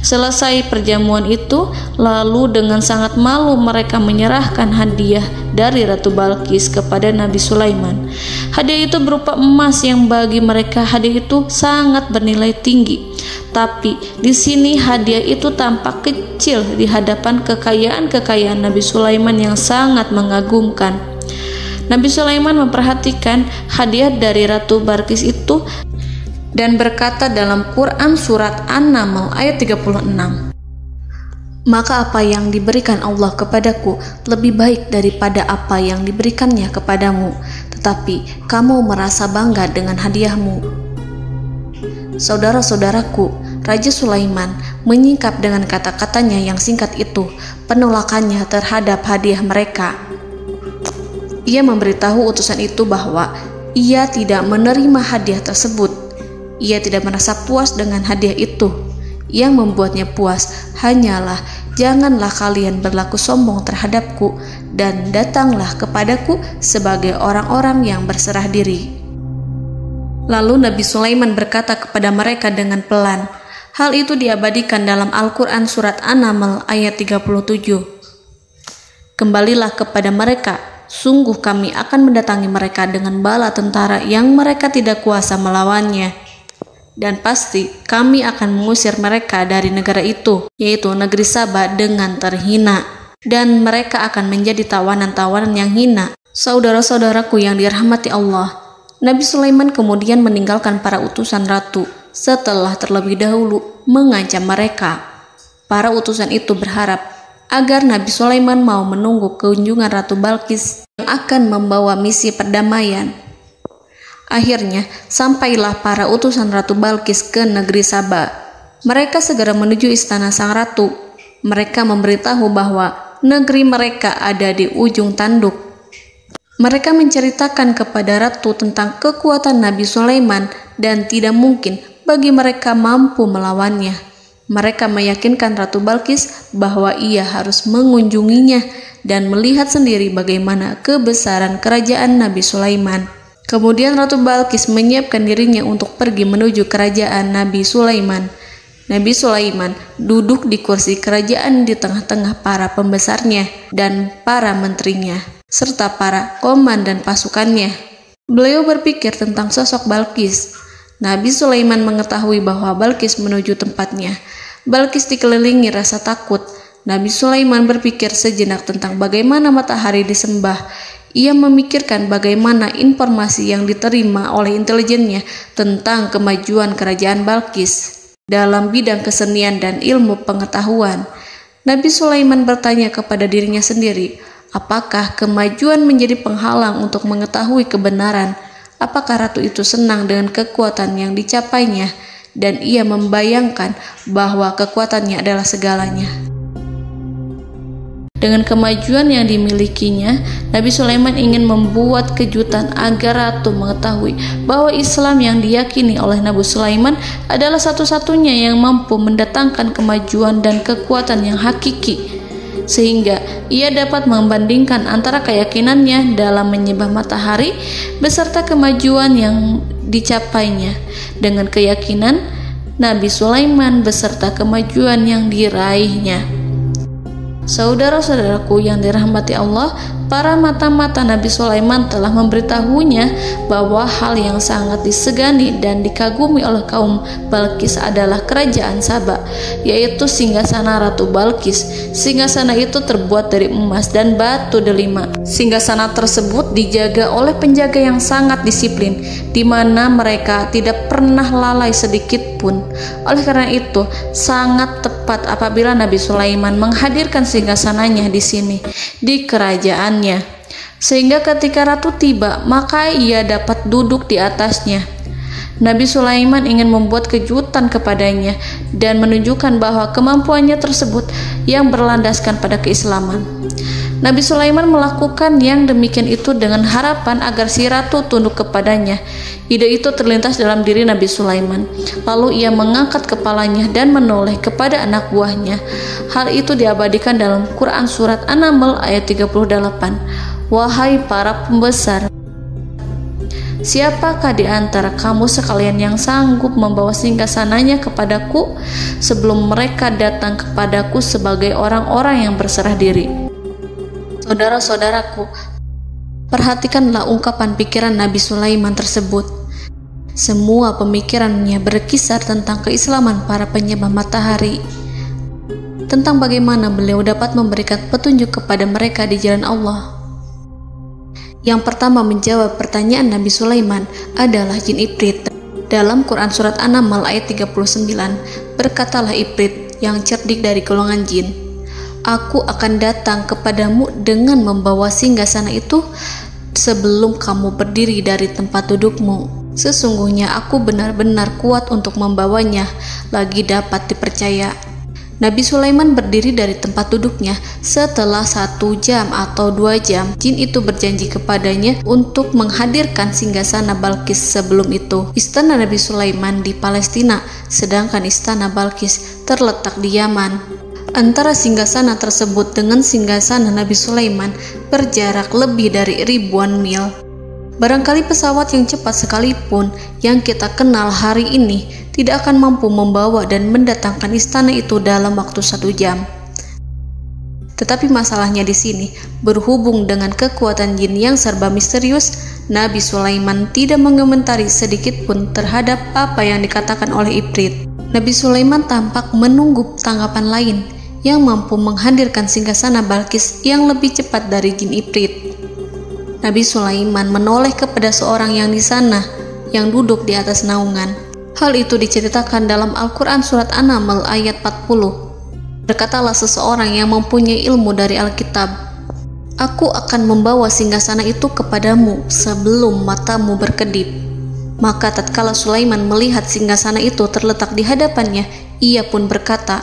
Selesai perjamuan itu, lalu dengan sangat malu mereka menyerahkan hadiah dari Ratu Balqis kepada Nabi Sulaiman. Hadiah itu berupa emas yang bagi mereka hadiah itu sangat bernilai tinggi. Tapi di sini hadiah itu tampak kecil di hadapan kekayaan Nabi Sulaiman yang sangat mengagumkan. Nabi Sulaiman memperhatikan hadiah dari Ratu Balqis itu dan berkata dalam Quran surat An-Naml ayat 36, "Maka apa yang diberikan Allah kepadaku lebih baik daripada apa yang diberikannya kepadamu, tetapi kamu merasa bangga dengan hadiahmu." Saudara-saudaraku, Raja Sulaiman menyingkap dengan kata-katanya yang singkat itu penolakannya terhadap hadiah mereka. Ia memberitahu utusan itu bahwa ia tidak menerima hadiah tersebut. Ia tidak merasa puas dengan hadiah itu. Yang membuatnya puas hanyalah, janganlah kalian berlaku sombong terhadapku dan datanglah kepadaku sebagai orang-orang yang berserah diri. Lalu Nabi Sulaiman berkata kepada mereka dengan pelan. Hal itu diabadikan dalam Al-Quran surat An-Naml ayat 37. "Kembalilah kepada mereka. Sungguh kami akan mendatangi mereka dengan bala tentara yang mereka tidak kuasa melawannya. Dan pasti kami akan mengusir mereka dari negara itu, yaitu negeri Sabah, dengan terhina. Dan mereka akan menjadi tawanan-tawanan yang hina." Saudara-saudaraku yang dirahmati Allah, Nabi Sulaiman kemudian meninggalkan para utusan ratu setelah terlebih dahulu mengancam mereka. Para utusan itu berharap agar Nabi Sulaiman mau menunggu kunjungan Ratu Balqis yang akan membawa misi perdamaian. Akhirnya, sampailah para utusan Ratu Balqis ke negeri Sabah. Mereka segera menuju istana sang ratu. Mereka memberitahu bahwa negeri mereka ada di ujung tanduk. Mereka menceritakan kepada ratu tentang kekuatan Nabi Sulaiman dan tidak mungkin bagi mereka mampu melawannya. Mereka meyakinkan Ratu Balqis bahwa ia harus mengunjunginya dan melihat sendiri bagaimana kebesaran kerajaan Nabi Sulaiman. Kemudian Ratu Balqis menyiapkan dirinya untuk pergi menuju kerajaan Nabi Sulaiman. Nabi Sulaiman duduk di kursi kerajaan di tengah-tengah para pembesarnya dan para menterinya, serta para komandan pasukannya. Beliau berpikir tentang sosok Balqis. Nabi Sulaiman mengetahui bahwa Balqis menuju tempatnya. Balqis dikelilingi rasa takut. Nabi Sulaiman berpikir sejenak tentang bagaimana matahari disembah. Ia memikirkan bagaimana informasi yang diterima oleh intelijennya tentang kemajuan kerajaan Balqis dalam bidang kesenian dan ilmu pengetahuan. Nabi Sulaiman bertanya kepada dirinya sendiri, apakah kemajuan menjadi penghalang untuk mengetahui kebenaran? Apakah ratu itu senang dengan kekuatan yang dicapainya? Dan ia membayangkan bahwa kekuatannya adalah segalanya. Dengan kemajuan yang dimilikinya, Nabi Sulaiman ingin membuat kejutan agar ratu mengetahui bahwa Islam yang diyakini oleh Nabi Sulaiman adalah satu-satunya yang mampu mendatangkan kemajuan dan kekuatan yang hakiki, sehingga ia dapat membandingkan antara keyakinannya dalam menyembah matahari beserta kemajuan yang dicapainya dengan keyakinan Nabi Sulaiman beserta kemajuan yang diraihnya. Saudara-saudaraku yang dirahmati Allah, para mata-mata Nabi Sulaiman telah memberitahunya bahwa hal yang sangat disegani dan dikagumi oleh kaum Balkis adalah kerajaan Saba, yaitu singgasana Ratu Balkis. Singgasana itu terbuat dari emas dan batu delima. Singgasana tersebut dijaga oleh penjaga yang sangat disiplin, di mana mereka tidak pernah lalai sedikit pun. Oleh karena itu, sangat tepat apabila Nabi Sulaiman menghadirkan singgasananya di sini, di kerajaannya, sehingga ketika ratu tiba, maka ia dapat duduk di atasnya. Nabi Sulaiman ingin membuat kejutan kepadanya dan menunjukkan bahwa kemampuannya tersebut yang berlandaskan pada keislaman. Nabi Sulaiman melakukan yang demikian itu dengan harapan agar si ratu tunduk kepadanya. Ide itu terlintas dalam diri Nabi Sulaiman. Lalu ia mengangkat kepalanya dan menoleh kepada anak buahnya. Hal itu diabadikan dalam Quran Surat An-Naml ayat 38. Wahai para pembesar, siapakah di antara kamu sekalian yang sanggup membawa singgasananya kepadaku sebelum mereka datang kepadaku sebagai orang-orang yang berserah diri? Saudara-saudaraku, perhatikanlah ungkapan pikiran Nabi Sulaiman tersebut. Semua pemikirannya berkisar tentang keislaman para penyembah matahari, tentang bagaimana beliau dapat memberikan petunjuk kepada mereka di jalan Allah. Yang pertama menjawab pertanyaan Nabi Sulaiman adalah jin Ifrit. Dalam Quran Surat An-Naml ayat 39, berkatalah Ifrit yang cerdik dari golongan jin, "Aku akan datang kepadamu dengan membawa singgasana itu sebelum kamu berdiri dari tempat dudukmu. Sesungguhnya aku benar-benar kuat untuk membawanya, lagi dapat dipercaya." Nabi Sulaiman berdiri dari tempat duduknya. Setelah 1 jam atau 2 jam, jin itu berjanji kepadanya untuk menghadirkan singgasana Balkis. Sebelum itu, istana Nabi Sulaiman di Palestina, sedangkan istana Balkis terletak di Yaman. Antara singgasana tersebut dengan singgasana Nabi Sulaiman berjarak lebih dari ribuan mil. Barangkali pesawat yang cepat sekalipun yang kita kenal hari ini tidak akan mampu membawa dan mendatangkan istana itu dalam waktu 1 jam. Tetapi masalahnya di sini, berhubung dengan kekuatan jin yang serba misterius, Nabi Sulaiman tidak mengomentari sedikit pun terhadap apa yang dikatakan oleh Ifrit. Nabi Sulaiman tampak menunggu tanggapan lain yang mampu menghadirkan singgasana Balkis yang lebih cepat dari jin Ifrit. Nabi Sulaiman menoleh kepada seorang yang di sana, yang duduk di atas naungan. Hal itu diceritakan dalam Al-Quran Surat An-Naml ayat 40. Berkatalah seseorang yang mempunyai ilmu dari Alkitab, "Aku akan membawa singgasana itu kepadamu sebelum matamu berkedip." Maka tatkala Sulaiman melihat singgasana itu terletak di hadapannya, ia pun berkata,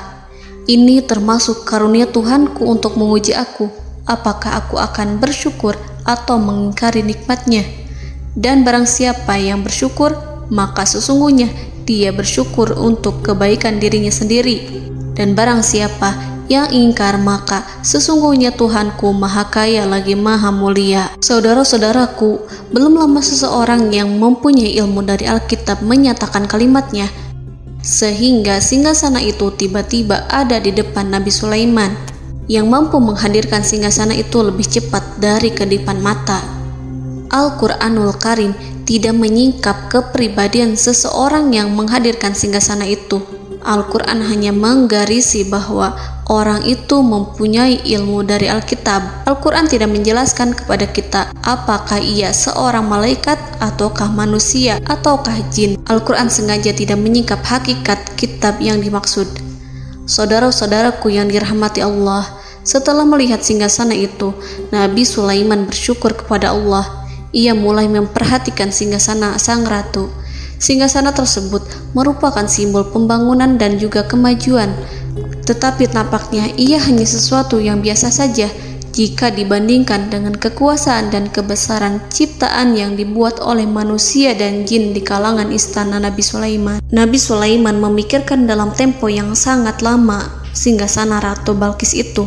"Ini termasuk karunia Tuhanku untuk menguji aku. Apakah aku akan bersyukur atau mengingkari nikmatnya? Dan barang siapa yang bersyukur, maka sesungguhnya dia bersyukur untuk kebaikan dirinya sendiri. Dan barang siapa yang ingkar, maka sesungguhnya Tuhanku maha kaya lagi maha mulia." Saudara-saudaraku, belum lama seseorang yang mempunyai ilmu dari Alkitab menyatakan kalimatnya, sehingga singgasana itu tiba-tiba ada di depan Nabi Sulaiman, yang mampu menghadirkan singgasana itu lebih cepat dari kedipan mata. Al-Quranul Karim tidak menyingkap kepribadian seseorang yang menghadirkan singgasana itu. Al-Quran hanya menggarisi bahwa orang itu mempunyai ilmu dari Alkitab. Al-Quran tidak menjelaskan kepada kita apakah ia seorang malaikat ataukah manusia ataukah jin. Al-Quran sengaja tidak menyingkap hakikat kitab yang dimaksud. Saudara-saudaraku yang dirahmati Allah, setelah melihat singgasana itu, Nabi Sulaiman bersyukur kepada Allah. Ia mulai memperhatikan singgasana sang ratu. Singgasana tersebut merupakan simbol pembangunan dan juga kemajuan, tetapi tampaknya ia hanya sesuatu yang biasa saja jika dibandingkan dengan kekuasaan dan kebesaran ciptaan yang dibuat oleh manusia dan jin di kalangan istana Nabi Sulaiman. Nabi Sulaiman memikirkan dalam tempo yang sangat lama singgasana Ratu Balkis itu.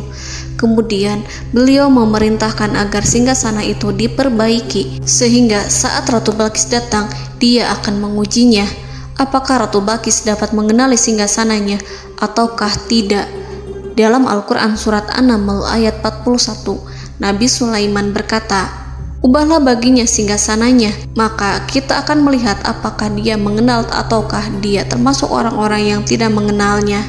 Kemudian beliau memerintahkan agar singgasana itu diperbaiki, sehingga saat Ratu Balkis datang, dia akan mengujinya. Apakah Ratu Balkis dapat mengenali singgasananya ataukah tidak? Dalam Al-Quran Surat An-Naml ayat 41, Nabi Sulaiman berkata, "Ubahlah baginya singgasananya, maka kita akan melihat apakah dia mengenal ataukah dia termasuk orang-orang yang tidak mengenalnya."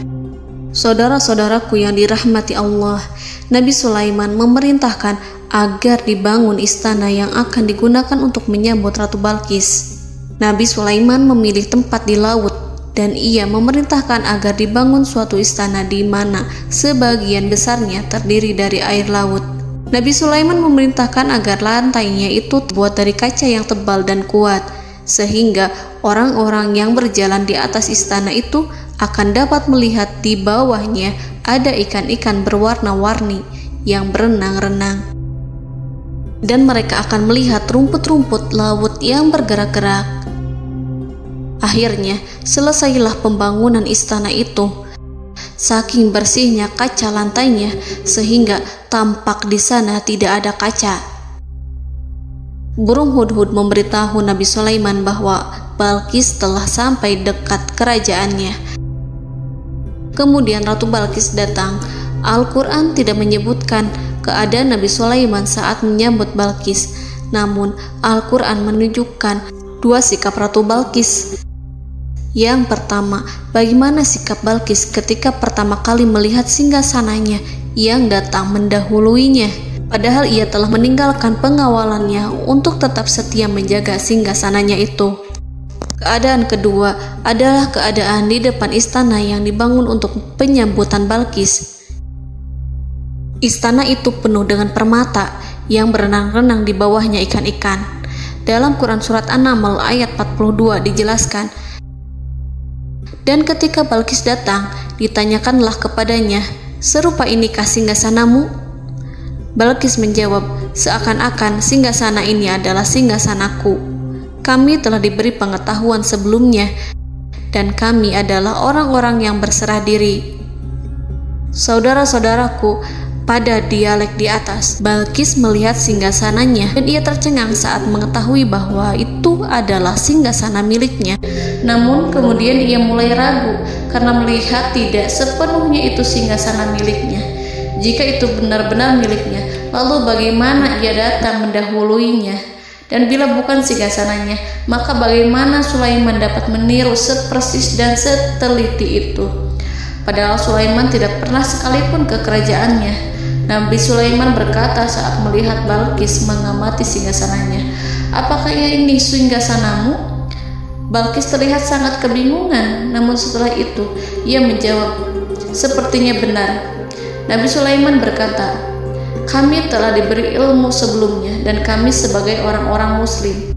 Saudara-saudaraku yang dirahmati Allah, Nabi Sulaiman memerintahkan agar dibangun istana yang akan digunakan untuk menyambut Ratu Balqis. Nabi Sulaiman memilih tempat di laut dan ia memerintahkan agar dibangun suatu istana di mana sebagian besarnya terdiri dari air laut. Nabi Sulaiman memerintahkan agar lantainya itu terbuat dari kaca yang tebal dan kuat, sehingga orang-orang yang berjalan di atas istana itu akan dapat melihat di bawahnya ada ikan-ikan berwarna-warni yang berenang-renang. Dan mereka akan melihat rumput-rumput laut yang bergerak-gerak. Akhirnya, selesailah pembangunan istana itu. Saking bersihnya kaca lantainya, sehingga tampak di sana tidak ada kaca. Burung hudhud memberitahu Nabi Sulaiman bahwa Balqis telah sampai dekat kerajaannya. Kemudian Ratu Balqis datang. Al-Quran tidak menyebutkan keadaan Nabi Sulaiman saat menyambut Balqis, namun Al-Quran menunjukkan dua sikap Ratu Balqis. Yang pertama, bagaimana sikap Balqis ketika pertama kali melihat singgasananya yang datang mendahuluinya, padahal ia telah meninggalkan pengawalannya untuk tetap setia menjaga singgasananya itu. Keadaan kedua adalah keadaan di depan istana yang dibangun untuk penyambutan Balqis. Istana itu penuh dengan permata yang berenang-renang di bawahnya ikan-ikan. Dalam Quran Surat An-Naml ayat 42 dijelaskan, "Dan ketika Balqis datang, ditanyakanlah kepadanya, 'Serupa inikah singgasanamu?' Balqis menjawab, 'Seakan-akan singgasana ini adalah singgasanaku. Kami telah diberi pengetahuan sebelumnya, dan kami adalah orang-orang yang berserah diri.'" Saudara-saudaraku, pada dialek di atas, Balqis melihat singgasananya dan ia tercengang saat mengetahui bahwa itu adalah singgasana miliknya. Namun kemudian ia mulai ragu karena melihat tidak sepenuhnya itu singgasana miliknya. Jika itu benar-benar miliknya, lalu bagaimana ia datang mendahuluinya? Dan bila bukan singgasananya, maka bagaimana Sulaiman dapat meniru sepersis dan seteliti itu? Padahal Sulaiman tidak pernah sekalipun ke kerajaannya. Nabi Sulaiman berkata saat melihat Balqis mengamati singgasananya, "Apakah ini singgasanamu?" Balqis terlihat sangat kebingungan, namun setelah itu ia menjawab, "Sepertinya benar." Nabi Sulaiman berkata, "Kami telah diberi ilmu sebelumnya dan kami sebagai orang-orang muslim."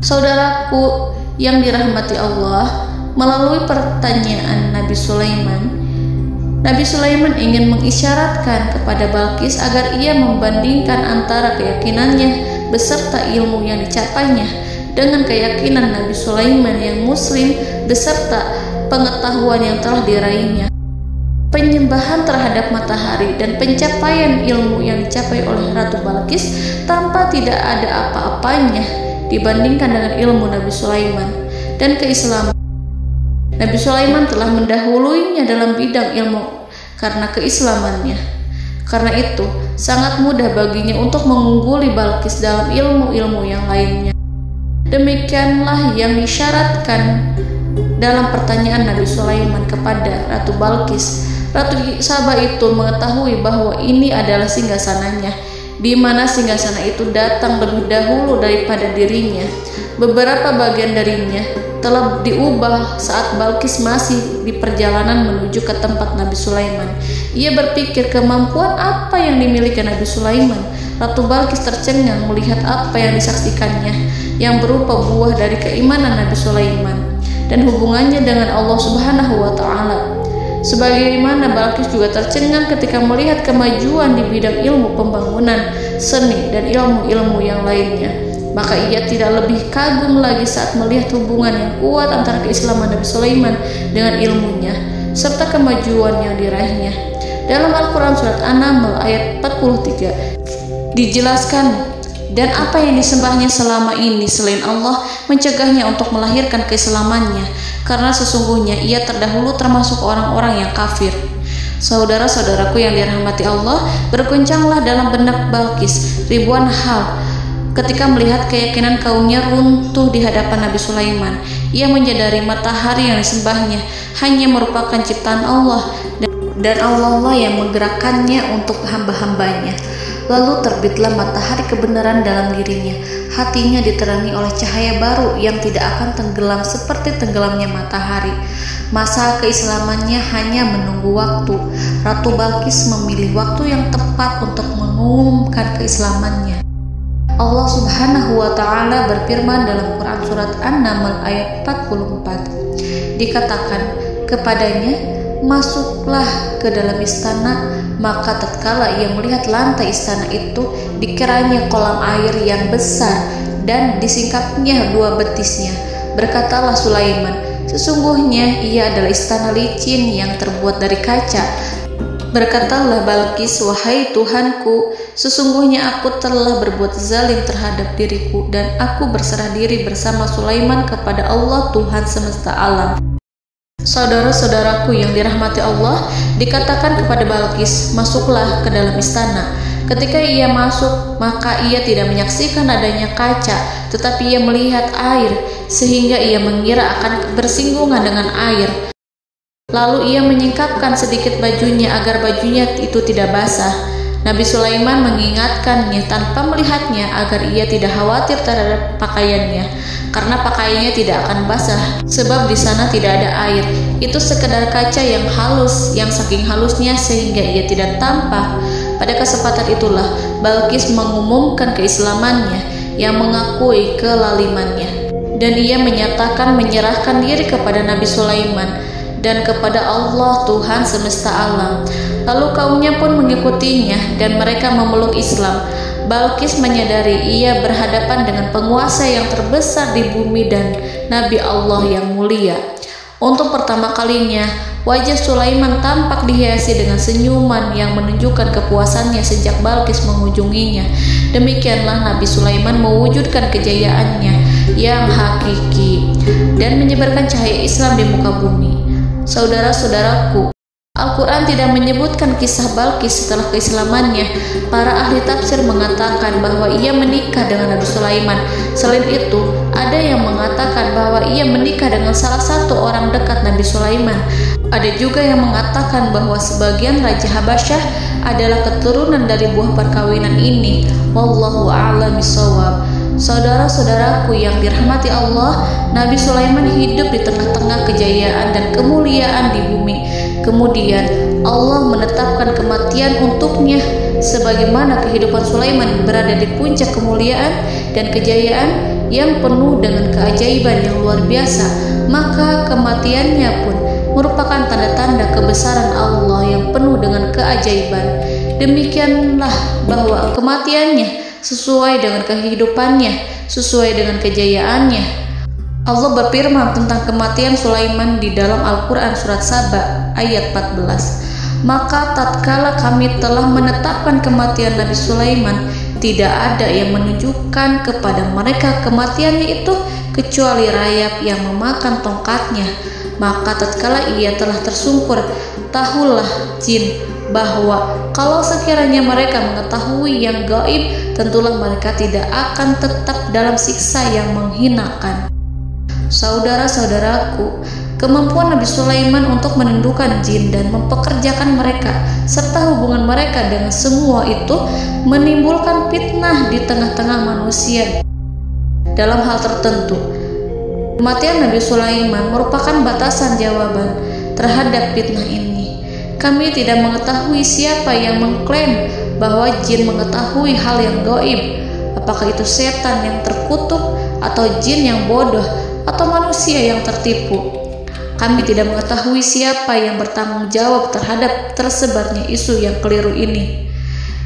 Saudaraku yang dirahmati Allah, melalui pertanyaan Nabi Sulaiman ingin mengisyaratkan kepada Balqis agar ia membandingkan antara keyakinannya beserta ilmu yang dicapainya dengan keyakinan Nabi Sulaiman yang muslim beserta pengetahuan yang telah diraihnya. Penyembahan terhadap matahari dan pencapaian ilmu yang dicapai oleh Ratu Balqis tanpa tidak ada apa-apanya dibandingkan dengan ilmu Nabi Sulaiman dan keislaman. Nabi Sulaiman telah mendahuluinya dalam bidang ilmu karena keislamannya. Karena itu, sangat mudah baginya untuk mengungguli Balqis dalam ilmu-ilmu yang lainnya. Demikianlah yang disyaratkan dalam pertanyaan Nabi Sulaiman kepada Ratu Balqis. Ratu Saba itu mengetahui bahwa ini adalah singgasananya, di mana singgasana itu datang lebih dahulu daripada dirinya. Beberapa bagian darinya telah diubah saat Balqis masih di perjalanan menuju ke tempat Nabi Sulaiman. Ia berpikir kemampuan apa yang dimiliki Nabi Sulaiman. Ratu Balqis tercengang melihat apa yang disaksikannya, yang berupa buah dari keimanan Nabi Sulaiman dan hubungannya dengan Allah Subhanahu wa Ta'ala. Sebagaimana Balqis juga tercengang ketika melihat kemajuan di bidang ilmu pembangunan, seni, dan ilmu-ilmu yang lainnya. Maka ia tidak lebih kagum lagi saat melihat hubungan yang kuat antara keislaman Nabi Sulaiman dengan ilmunya serta kemajuan yang diraihnya. Dalam Al-Quran Surat An-Naml ayat 43 dijelaskan, "Dan apa yang disembahnya selama ini selain Allah mencegahnya untuk melahirkan keislamannya, karena sesungguhnya ia terdahulu termasuk orang-orang yang kafir." Saudara-saudaraku yang dirahmati Allah, berguncanglah dalam benak Balqis ribuan hal ketika melihat keyakinan kaumnya runtuh di hadapan Nabi Sulaiman. Ia menyadari matahari yang disembahnya hanya merupakan ciptaan Allah, dan Allah lah yang menggerakkannya untuk hamba-hambanya. Lalu terbitlah matahari kebenaran dalam dirinya. Hatinya diterangi oleh cahaya baru yang tidak akan tenggelam seperti tenggelamnya matahari. Masa keislamannya hanya menunggu waktu. Ratu Balqis memilih waktu yang tepat untuk mengumumkan keislamannya. Allah Subhanahu wa Ta'ala berfirman dalam Quran Surat An-Naml ayat 44. Dikatakan kepadanya, masuklah ke dalam istana. Maka tatkala ia melihat lantai istana itu, dikiranya kolam air yang besar dan disingkapnya dua betisnya. Berkatalah Sulaiman, sesungguhnya ia adalah istana licin yang terbuat dari kaca. Berkatalah Balqis, wahai Tuhanku, sesungguhnya aku telah berbuat zalim terhadap diriku, dan aku berserah diri bersama Sulaiman kepada Allah Tuhan semesta alam. Saudara-saudaraku yang dirahmati Allah, dikatakan kepada Balqis, masuklah ke dalam istana. Ketika ia masuk, maka ia tidak menyaksikan adanya kaca, tetapi ia melihat air, sehingga ia mengira akan bersinggungan dengan air. Lalu ia menyingkapkan sedikit bajunya agar bajunya itu tidak basah. Nabi Sulaiman mengingatkannya tanpa melihatnya agar ia tidak khawatir terhadap pakaiannya, karena pakaiannya tidak akan basah sebab di sana tidak ada air. Itu sekedar kaca yang halus, yang saking halusnya sehingga ia tidak tampak. Pada kesempatan itulah Balqis mengumumkan keislamannya yang mengakui kelalimannya, dan ia menyatakan menyerahkan diri kepada Nabi Sulaiman dan kepada Allah Tuhan semesta alam. Lalu kaumnya pun mengikutinya dan mereka memeluk Islam. Balqis menyadari ia berhadapan dengan penguasa yang terbesar di bumi dan Nabi Allah yang mulia. Untuk pertama kalinya, wajah Sulaiman tampak dihiasi dengan senyuman yang menunjukkan kepuasannya sejak Balqis mengunjunginya. Demikianlah Nabi Sulaiman mewujudkan kejayaannya yang hakiki dan menyebarkan cahaya Islam di muka bumi. Saudara-saudaraku, Al-Quran tidak menyebutkan kisah Balqis setelah keislamannya. Para ahli tafsir mengatakan bahwa ia menikah dengan Nabi Sulaiman. Selain itu, ada yang mengatakan bahwa ia menikah dengan salah satu orang dekat Nabi Sulaiman. Ada juga yang mengatakan bahwa sebagian Raja Habasyah adalah keturunan dari buah perkawinan ini. Wallahu a'lam bishawab. Saudara-saudaraku yang dirahmati Allah, Nabi Sulaiman hidup di tengah-tengah kejayaan dan kemuliaan di bumi. Kemudian Allah menetapkan kematian untuknya. Sebagaimana kehidupan Sulaiman berada di puncak kemuliaan dan kejayaan yang penuh dengan keajaiban yang luar biasa, maka kematiannya pun merupakan tanda-tanda kebesaran Allah yang penuh dengan keajaiban. Demikianlah bahwa kematiannya sesuai dengan kehidupannya, sesuai dengan kejayaannya. Allah berfirman tentang kematian Sulaiman di dalam Al-Quran Surat Saba ayat 14. Maka tatkala kami telah menetapkan kematian Nabi Sulaiman, tidak ada yang menunjukkan kepada mereka kematiannya itu kecuali rayap yang memakan tongkatnya. Maka tatkala ia telah tersungkur, tahulah jin bahwa kalau sekiranya mereka mengetahui yang gaib, tentulah mereka tidak akan tetap dalam siksa yang menghinakan. Saudara-saudaraku, kemampuan Nabi Sulaiman untuk menundukkan jin dan mempekerjakan mereka serta hubungan mereka dengan semua itu menimbulkan fitnah di tengah-tengah manusia dalam hal tertentu. Kematian Nabi Sulaiman merupakan batasan jawaban terhadap fitnah ini. Kami tidak mengetahui siapa yang mengklaim bahwa jin mengetahui hal yang gaib. Apakah itu setan yang terkutuk, atau jin yang bodoh, atau manusia yang tertipu? Kami tidak mengetahui siapa yang bertanggung jawab terhadap tersebarnya isu yang keliru ini.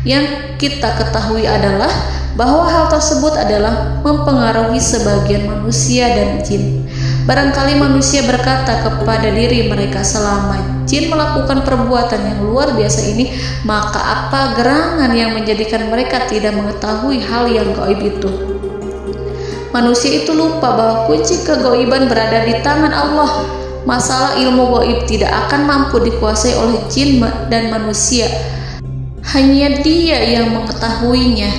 Yang kita ketahui adalah bahwa hal tersebut adalah mempengaruhi sebagian manusia dan jin. Barangkali manusia berkata kepada diri mereka, selama jin melakukan perbuatan yang luar biasa ini, maka apa gerangan yang menjadikan mereka tidak mengetahui hal yang gaib itu? Manusia itu lupa bahwa kunci kegaiban berada di tangan Allah. Masalah ilmu gaib tidak akan mampu dikuasai oleh jin dan manusia. Hanya Dia yang mengetahuinya,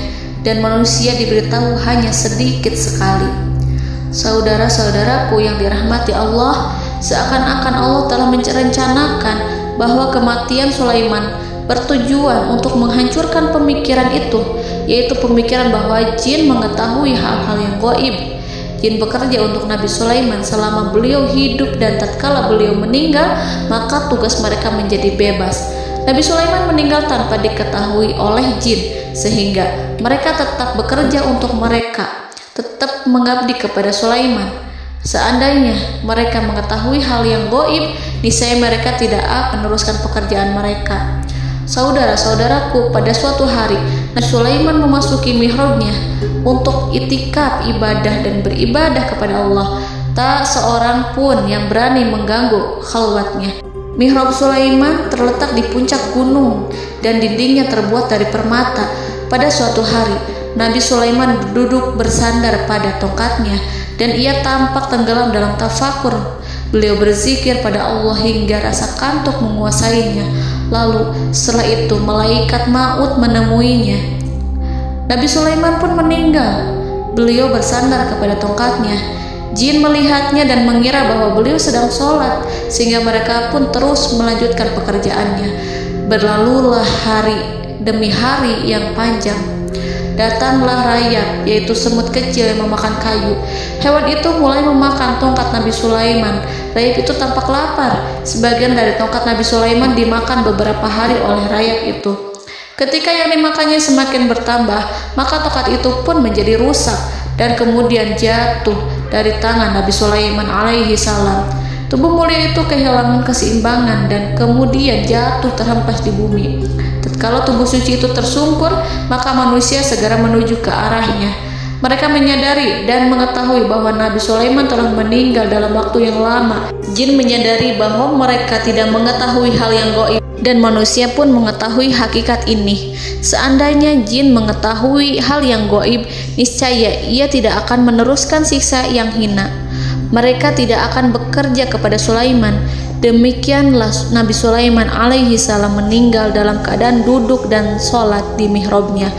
dan manusia diberitahu hanya sedikit sekali. Saudara-saudaraku yang dirahmati Allah, seakan-akan Allah telah merencanakan bahwa kematian Sulaiman bertujuan untuk menghancurkan pemikiran itu, yaitu pemikiran bahwa jin mengetahui hal-hal yang gaib. Jin bekerja untuk Nabi Sulaiman selama beliau hidup, dan tatkala beliau meninggal, maka tugas mereka menjadi bebas. Nabi Sulaiman meninggal tanpa diketahui oleh jin, sehingga mereka tetap bekerja untuk mereka, tetap mengabdi kepada Sulaiman. Seandainya mereka mengetahui hal yang gaib, niscaya mereka tidak akan meneruskan pekerjaan mereka. Saudara-saudaraku, pada suatu hari Nabi Sulaiman memasuki mihrabnya untuk itikaf ibadah dan beribadah kepada Allah. Tak seorang pun yang berani mengganggu khalwatnya. Mihrab Sulaiman terletak di puncak gunung dan dindingnya terbuat dari permata. Pada suatu hari, Nabi Sulaiman duduk bersandar pada tongkatnya dan ia tampak tenggelam dalam tafakur. Beliau berzikir pada Allah hingga rasa kantuk menguasainya. Lalu setelah itu malaikat maut menemuinya. Nabi Sulaiman pun meninggal. Beliau bersandar kepada tongkatnya. Jin melihatnya dan mengira bahwa beliau sedang sholat, sehingga mereka pun terus melanjutkan pekerjaannya. Berlalulah hari demi hari yang panjang. Datanglah rayap, yaitu semut kecil yang memakan kayu. Hewan itu mulai memakan tongkat Nabi Sulaiman. Rayap itu tampak lapar. Sebagian dari tongkat Nabi Sulaiman dimakan beberapa hari oleh rayap itu. Ketika yang dimakannya semakin bertambah, maka tongkat itu pun menjadi rusak dan kemudian jatuh dari tangan Nabi Sulaiman alaihi salam. Tubuh mulia itu kehilangan keseimbangan dan kemudian jatuh terhempas di bumi. Tatkala tubuh suci itu tersungkur, maka manusia segera menuju ke arahnya. Mereka menyadari dan mengetahui bahwa Nabi Sulaiman telah meninggal dalam waktu yang lama. Jin menyadari bahwa mereka tidak mengetahui hal yang gaib, dan manusia pun mengetahui hakikat ini. Seandainya jin mengetahui hal yang gaib, niscaya ia tidak akan meneruskan siksa yang hina. Mereka tidak akan bekerja kepada Sulaiman. Demikianlah Nabi Sulaiman alaihi salam meninggal dalam keadaan duduk dan sholat di mihrabnya.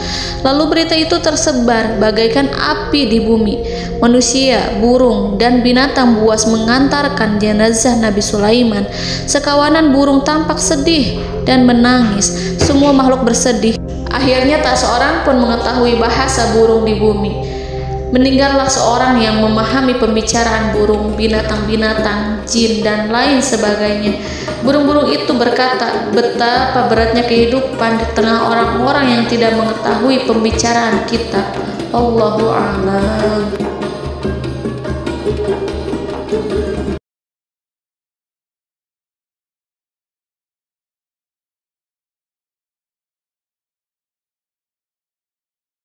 Lalu berita itu tersebar bagaikan api di bumi. Manusia, burung, dan binatang buas mengantarkan jenazah Nabi Sulaiman. Sekawanan burung tampak sedih dan menangis. Semua makhluk bersedih. Akhirnya tak seorang pun mengetahui bahasa burung di bumi. Meninggallah seorang yang memahami pembicaraan burung, binatang-binatang, jin, dan lain sebagainya. Burung-burung itu berkata, betapa beratnya kehidupan di tengah orang-orang yang tidak mengetahui pembicaraan kita. Allahu a'lam.